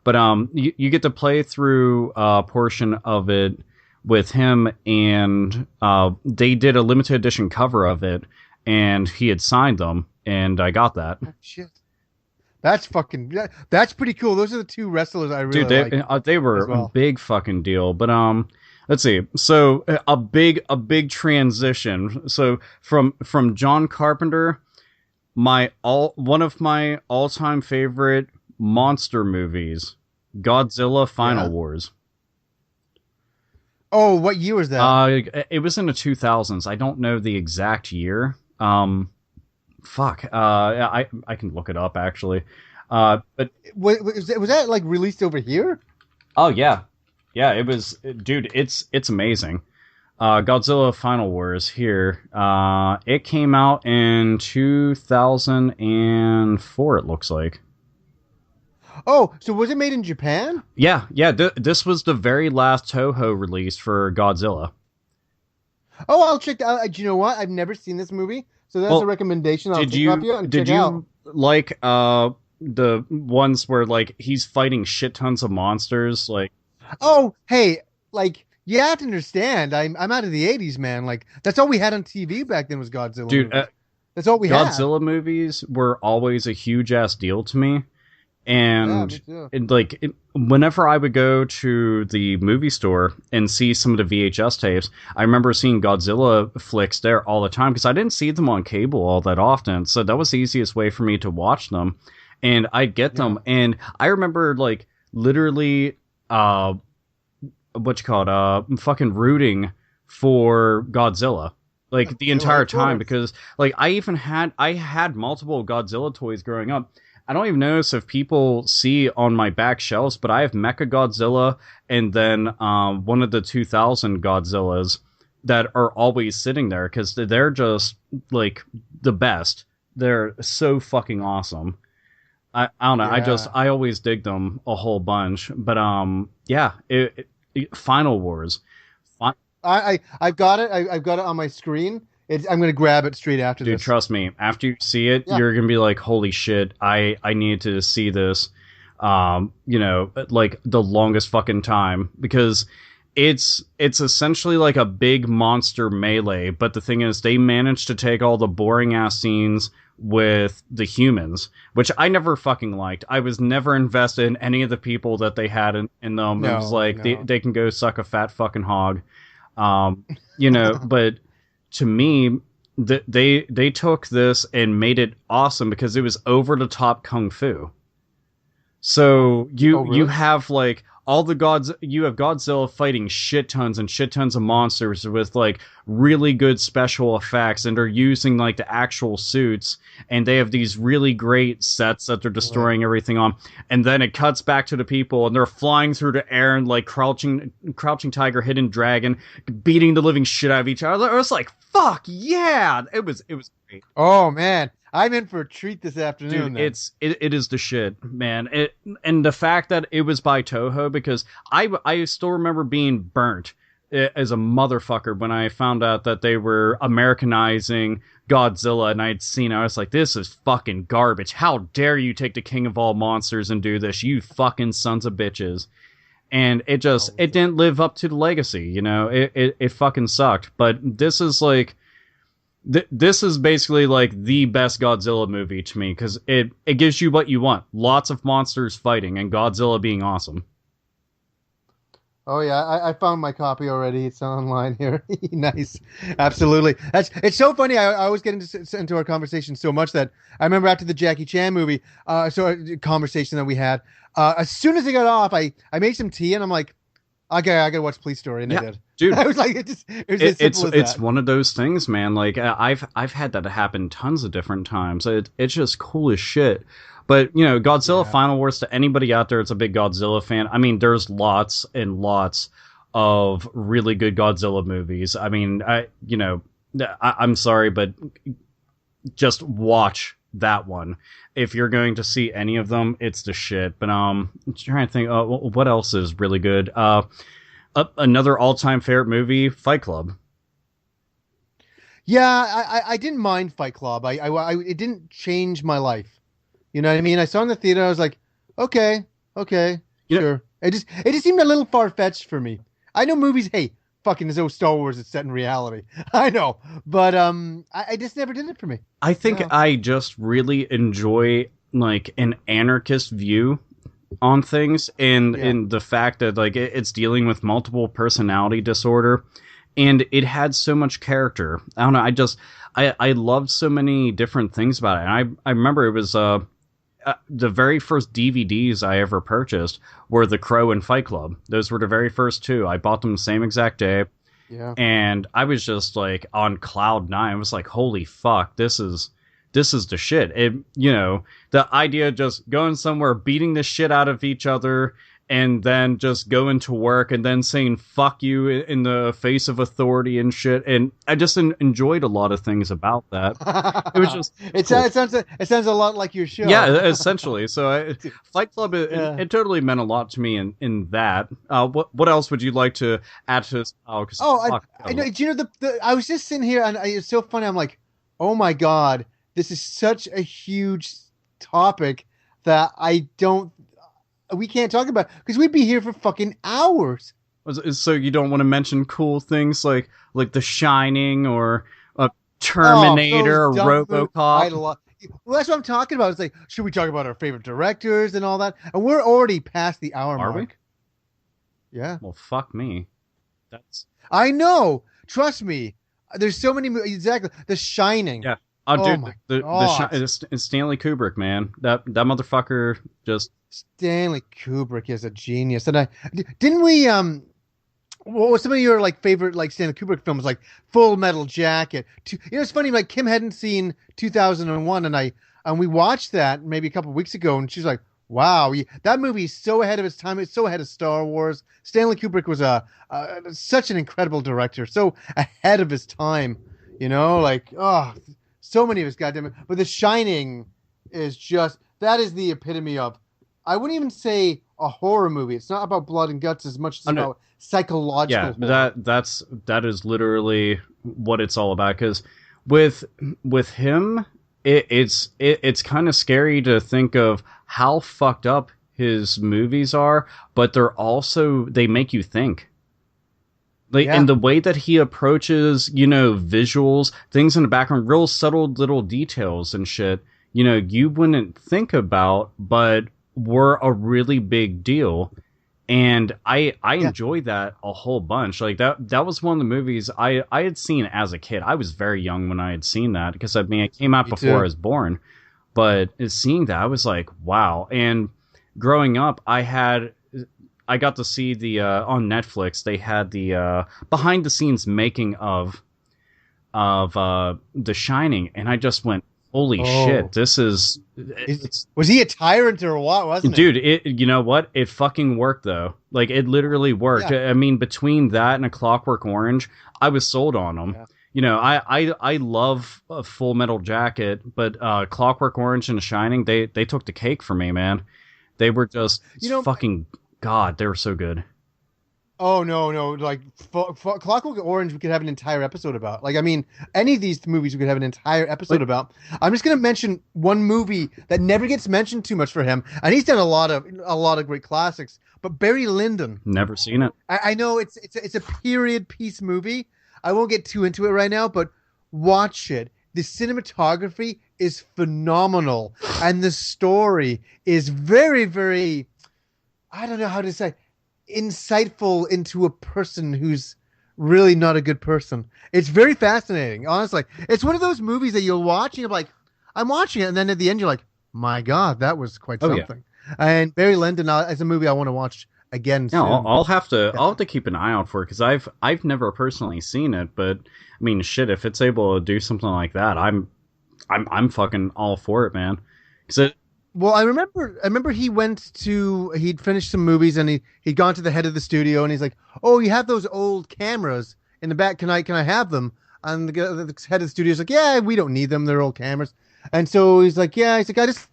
B: But you get to play through a portion of it with him, and they did a limited edition cover of it, and he had signed them, and I got that.
C: Shit. That's that's pretty cool. Those are the two wrestlers I really
B: Dude,
C: like.
B: they were
C: as well.
B: a big fucking deal. But let's see. So a big transition. So from John Carpenter, one of my all-time favorite monster movies, Godzilla Final
C: Yeah.
B: Wars.
C: Oh, what year was that?
B: It was in the 2000s. I don't know the exact year. Fuck. I can look it up actually. But
C: was that like released over here?
B: oh yeah, it was. Dude, it's amazing. Godzilla Final Wars here. It came out in 2004. It looks like.
C: Oh, so was it made in Japan?
B: Yeah. This was the very last Toho release for Godzilla.
C: Oh, I'll check that out. Do you know what? I've never seen this movie, so that's
B: Well,
C: a recommendation. I'll
B: Did
C: take off
B: you
C: and
B: did
C: check
B: you
C: out.
B: like the ones where like he's fighting shit tons of monsters? Like,
C: Oh, hey, like you have to understand. I'm out of the '80s, man. Like that's all we had on TV back then was Godzilla.
B: dude,
C: movies. That's all we had.
B: Godzilla movies were always a huge ass deal to me. And
C: me too.
B: whenever I would go to the movie store and see some of the VHS tapes, I remember seeing Godzilla flicks there all the time because I didn't see them on cable all that often. So that was the easiest way for me to watch them. And I'd get them. And I remember like literally, fucking rooting for Godzilla. like the entire
C: Of
B: time,
C: course.
B: because like I had multiple Godzilla toys growing up. I don't even notice if people see on my back shelves, but I have Mecha Godzilla and then one of the 2000 Godzillas that are always sitting there because they're just like the best. They're so fucking awesome. I don't know.
C: Yeah.
B: I always dig them a whole bunch. But yeah, Final Wars.
C: I've got it. I've got it on my screen. I'm gonna grab it straight after
B: Dude,
C: this.
B: trust me. After you see it,
C: Yeah.
B: you're gonna be like, "Holy shit! I need to see this." Like the longest fucking time because it's essentially like a big monster melee. But the thing is, they managed to take all the boring ass scenes with the humans, which I never fucking liked. I was never invested in any of the people that they had in them. It was like
C: No.
B: they can go suck a fat fucking hog. But to me, they took this and made it awesome because it was over the top kung fu. So
C: Really?
B: you have like all the gods. You have Godzilla fighting shit tons and shit tons of monsters with like really good special effects, and they're using like the actual suits, and they have these really great sets that they're destroying everything on. And then it cuts back to the people, and they're flying through the air and like crouching tiger, hidden dragon, beating the living shit out of each other. It was like fuck yeah, it was great.
C: Oh man, I'm in for a treat this afternoon.
B: Dude, it is the shit, man. And the fact that it was by Toho, because I still remember being burnt as a motherfucker when I found out that they were Americanizing Godzilla, and I'd seen it. I was like, this is fucking garbage. How dare you take the king of all monsters and do this, you fucking sons of bitches. And it didn't live up to the legacy, you know. It fucking sucked. But this is like this is basically like the best Godzilla movie to me because it gives you what you want: lots of monsters fighting and Godzilla being awesome.
C: Oh yeah, I found my copy already. It's online here. Nice, absolutely. It's so funny. I always get into our conversation so much that I remember after the Jackie Chan movie, conversation that we had. As soon as I got off, I made some tea and I'm like, okay, I gotta watch Police Story, and I did.
B: Dude,
C: I was like, it was as simple as
B: it's
C: that.
B: one of those things, man. Like I've had that happen tons of different times. It's just cool as shit. But you know, Godzilla Final Wars, to anybody out there that's a big Godzilla fan, I mean, there's lots and lots of really good Godzilla movies. I mean, I'm sorry, but just watch that one. If you're going to see any of them, it's the shit. But I'm trying to think, what else is really good? Another all-time favorite movie, Fight Club.
C: Yeah, I didn't mind Fight Club. It didn't change my life. You know what I mean? I saw it in the theater. I was like, okay, sure. It just seemed a little far fetched for me. I know movies. Hey, fucking there's no Star Wars that's set in reality. I know, but I just never did it for me.
B: I think I just really enjoy like an anarchist view on things, and in the fact that like it's dealing with multiple personality disorder, and it had so much character. I don't know. I loved so many different things about it. And I remember it was the very first DVDs I ever purchased were The Crow and Fight Club. Those were the very first two. I bought them the same exact day.
C: Yeah.
B: And I was just like on cloud nine. I was like, holy fuck, this is the shit. It, you know, the idea of just going somewhere, beating the shit out of each other, and then just going to work and then saying fuck you in the face of authority and shit. And I just enjoyed a lot of things about that. It was just
C: it
B: cool.
C: sounds a lot like your show.
B: Yeah, essentially. So Fight Club, it totally meant a lot to me in that. What else would you like to add to this?
C: I know. Do you know I was just sitting here and it's so funny. I'm like, oh my god, this is such a huge topic that we can't talk about because we'd be here for fucking hours.
B: So you don't want to mention cool things like The Shining or Terminator or RoboCop?
C: Well, that's what I'm talking about. It's like, should we talk about our favorite directors and all that? And we're already past the hour
B: Are
C: mark. Yeah.
B: Well, fuck me.
C: I know. Trust me. There's so many movies. Exactly. The Shining.
B: Yeah.
C: Oh,
B: dude,
C: my
B: God. It's Stanley Kubrick, man. That motherfucker just...
C: Stanley Kubrick is a genius. And didn't we What was some of your like favorite like Stanley Kubrick films, like Full Metal Jacket? It's funny. Like Kim hadn't seen 2001, and we watched that maybe a couple of weeks ago, and she's like, "Wow, that movie is so ahead of its time. It's so ahead of Star Wars." Stanley Kubrick was such an incredible director, so ahead of his time. Like so many of his goddamn. But The Shining is just that is the epitome of. I wouldn't even say a horror movie. It's not about blood and guts as much as about psychological.
B: Yeah,
C: horror.
B: that is literally what it's all about. Because with him, it's kind of scary to think of how fucked up his movies are, but they make you think. Like, and the way that he approaches, visuals, things in the background, real subtle little details and shit, you wouldn't think about, but were a really big deal. And I enjoyed that a whole bunch. Like that was one of the movies I had seen as a kid. I was very young when I had seen that because it came out before I was born. But seeing that, I was like, wow. And growing up, I got to see the on Netflix. They had the behind the scenes making of The Shining, and I just went, holy shit, this is...
C: Was he a tyrant or what, wasn't
B: it? Dude, you know what? It fucking worked, though. Like, it literally worked. Yeah. I mean, between that and A Clockwork Orange, I was sold on them. Yeah. I love a Full Metal Jacket, but Clockwork Orange and The Shining, they took the cake for me, man. They were just fucking... God, they were so good.
C: Oh, no. Like, Clockwork Orange, we could have an entire episode about. Like, I mean, any of these movies we could have an entire episode about. I'm just going to mention one movie that never gets mentioned too much for him. And he's done a lot of great classics. But Barry Lyndon.
B: Never seen it.
C: I know it's a period piece movie. I won't get too into it right now, but watch it. The cinematography is phenomenal. And the story is very, very, I don't know how to say, insightful into a person who's really not a good person. It's very fascinating, honestly. It's one of those movies that you'll watch and you're like, I'm watching it, and then at the end you're like, my God, that was quite something. Yeah. And Barry Lyndon is a movie I want to watch again soon.
B: No, I'll have to keep an eye out for it because I've never personally seen it, but I mean, shit, if it's able to do something like that, I'm fucking all for it, man.
C: Well, I remember he'd finished some movies and he'd gone to the head of the studio and he's like, "Oh, you have those old cameras in the back. Can I have them?" And the head of the studio's like, "Yeah, we don't need them. They're old cameras." And so he's like, I just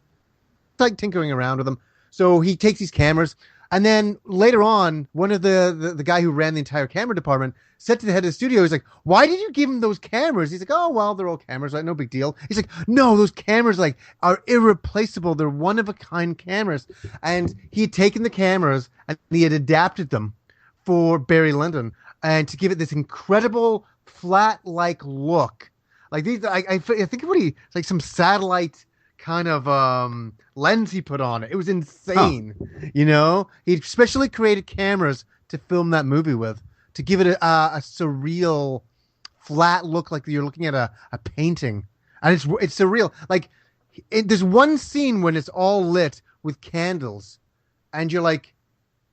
C: like tinkering around with them. So he takes these cameras, and then later on, one of the guy who ran the entire camera department said to the head of the studio, he's like, "Why did you give him those cameras?" He's like, "Oh, well, they're old cameras, like no big deal." He's like, "No, those cameras like are irreplaceable. They're one of a kind cameras." And he had taken the cameras and he had adapted them for Barry Lyndon and to give it this incredible flat-like look. Like these, I think it's like some satellite kind of lens he put on it. It was insane. Huh. He specially created cameras to film that movie with, to give it a surreal flat look, like you're looking at a painting. And it's surreal. Like there's one scene when it's all lit with candles and you're like,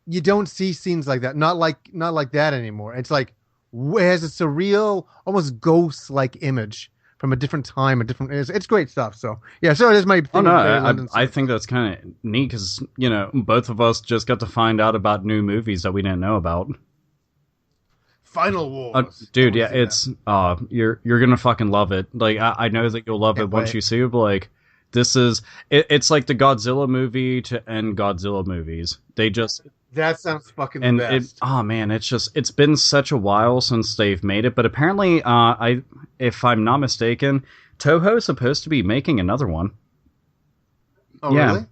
C: you don't see scenes like that. Not like that anymore. It's like it has a surreal, almost ghost-like image from a different time, it's great stuff. So yeah, so it is my thing.
B: Oh no, I think that's kind of neat because both of us just got to find out about new movies that we didn't know about.
C: Final Wars,
B: dude. Yeah, it's you're gonna fucking love it. Like I know that you'll love it once you see it. But like it's like the Godzilla movie to end Godzilla movies.
C: That sounds fucking
B: and
C: the best.
B: It's been such a while since they've made it, but apparently, if I'm not mistaken, Toho's supposed to be making another one.
C: Oh, yeah. Really?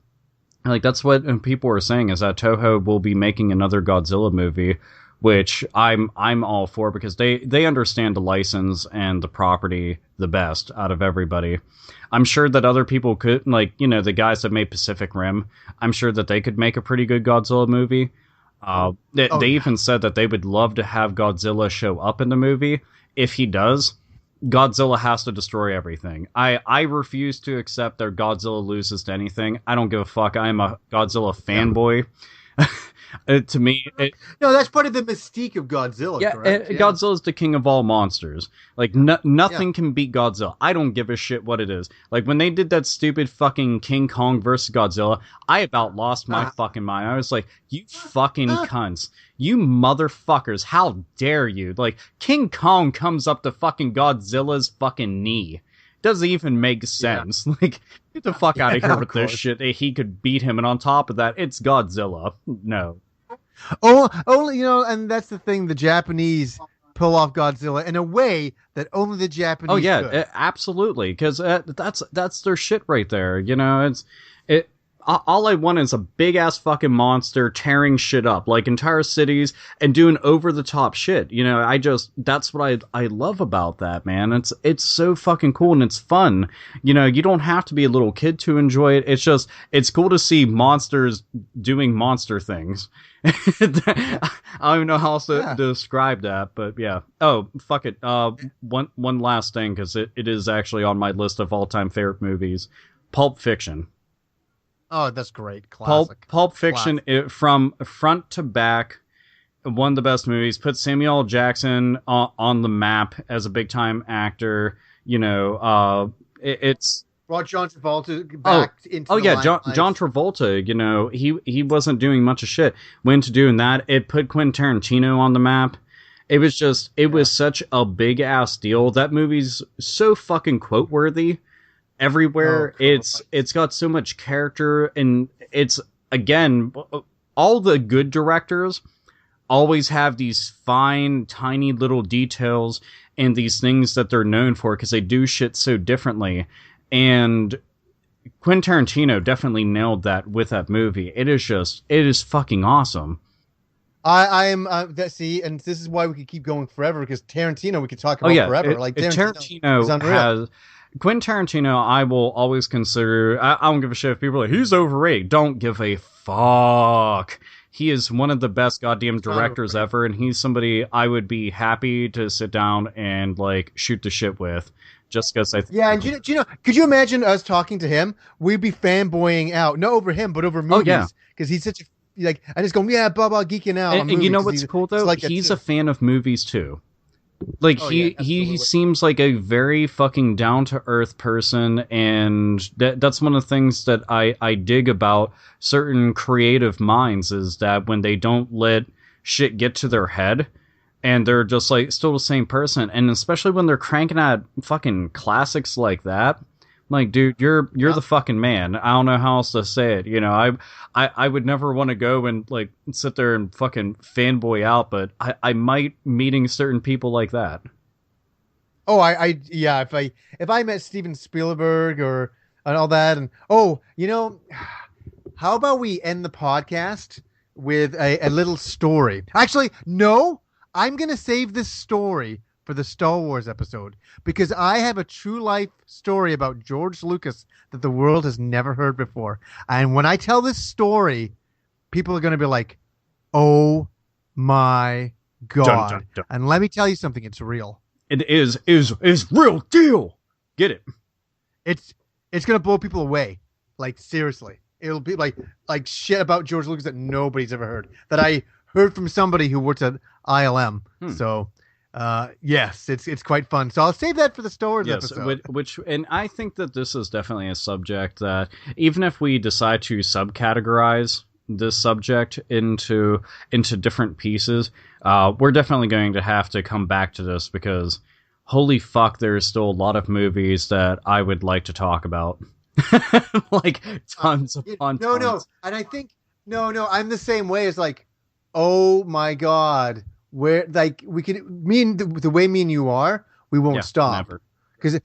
B: Like that's what people were saying is that Toho will be making another Godzilla movie, which I'm all for because they understand the license and the property the best out of everybody. I'm sure that other people could, like, the guys that made Pacific Rim, I'm sure that they could make a pretty good Godzilla movie. They even said that they would love to have Godzilla show up in the movie. If he does, Godzilla has to destroy everything. I refuse to accept that Godzilla loses to anything. I don't give a fuck. I'm a Godzilla fanboy. To me,
C: No, that's part of the mystique of Godzilla,
B: yeah,
C: correct? Yeah.
B: Godzilla's the king of all monsters. Like, nothing can beat Godzilla. I don't give a shit what it is. Like, when they did that stupid fucking King Kong versus Godzilla, I about lost my fucking mind. I was like, you fucking cunts. You motherfuckers, how dare you? Like, King Kong comes up to fucking Godzilla's fucking knee. Doesn't even make sense. Like, get the fuck out of here with this shit. He could beat him, and on top of that, it's Godzilla. No.
C: Oh, only, and that's the thing. The Japanese pull off Godzilla in a way that only the Japanese.
B: Oh yeah,
C: could.
B: Absolutely, because that's their shit right there. All I want is a big ass fucking monster tearing shit up, like entire cities, and doing over the top shit. That's what I love about that, man. It's so fucking cool and it's fun. You don't have to be a little kid to enjoy it. It's cool to see monsters doing monster things. I don't even know how else to describe that, but yeah. Oh, fuck it. One last thing, because it is actually on my list of all time favorite movies. Pulp Fiction.
C: Oh, that's great. Classic.
B: Pulp Fiction, from front to back, one of the best movies. Put Samuel L. Jackson on the map as a big time actor. It's
C: brought John Travolta back into.
B: Oh
C: the
B: yeah,
C: limelight.
B: John Travolta. He wasn't doing much of shit. Went to doing that. It put Quentin Tarantino on the map. It was was such a big ass deal. That movie's so fucking quote worthy. Everywhere. It's got so much character, and it's, again, all the good directors always have these fine, tiny little details and these things that they're known for because they do shit so differently. And Quentin Tarantino definitely nailed that with that movie. It is fucking awesome.
C: I am and this is why we could keep going forever, because Tarantino we could talk about forever.
B: Tarantino has. Quentin Tarantino, I will always consider. I don't give a shit if people are like, he's overrated. Don't give a fuck. He is one of the best goddamn directors ever, and he's somebody I would be happy to sit down and like shoot the shit with, just because I.
C: Yeah, and could you imagine us talking to him? We'd be fanboying out, not over him, but over movies. Oh yeah, because he's such a and just going, yeah, blah blah, geeking out.
B: And you know what's cool though? He's a fan of movies too. Like, he seems like a very fucking down-to-earth person, and that's one of the things that I dig about certain creative minds, is that when they don't let shit get to their head, and they're just, like, still the same person, and especially when they're cranking out fucking classics like that, like, dude, you're the fucking man. I don't know how else to say it. I would never want to go and like sit there and fucking fanboy out, but I might, meeting certain people like that.
C: Oh, if I met Steven Spielberg and all that, and how about we end the podcast with a little story? Actually, no, I'm gonna save this story for the Star Wars episode, because I have a true life story about George Lucas that the world has never heard before. And when I tell this story, people are going to be like, oh my God. Dun, dun, dun. And let me tell you something. It's real.
B: It is real deal. Get it?
C: It's going to blow people away. Like, seriously. It'll be like shit about George Lucas that nobody's ever heard, that I heard from somebody who works at ILM. So, yes, it's quite fun. So I'll save that for the Star Wars episode.
B: And I think that this is definitely a subject that, even if we decide to subcategorize this subject into different pieces, we're definitely going to have to come back to this, because holy fuck, there's still a lot of movies that I would like to talk about. Like tons upon tons.
C: No, and I think I'm the same way. As like, oh my God. Where, like, we could, the way me and you are, we won't stop. Never. Because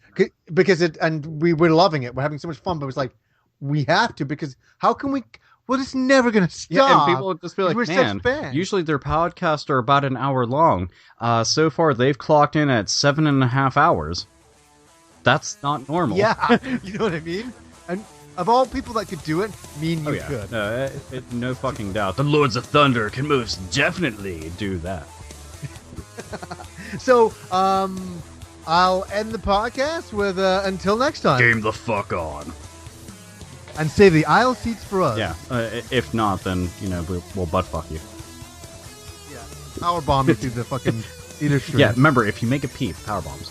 C: we're loving it. We're having so much fun, but it's like, we have to, because how can we, well, it's never going to stop.
B: Yeah, and people would just be like, man, usually their podcasts are about an hour long. So far, they've clocked in at 7.5 hours. That's not normal.
C: Yeah, you know what I mean? And of all people that could do it, me and you could.
B: No fucking doubt. The Lords of Thunder can most definitely do that.
C: So, I'll end the podcast with until next time.
A: Game the fuck on.
C: and save the aisle seats for us.
B: Yeah. If not, then we'll butt fuck you.
C: Yeah. Power bomb you through the fucking theater screen.
B: Yeah. Remember, if you make a pee, power bombs.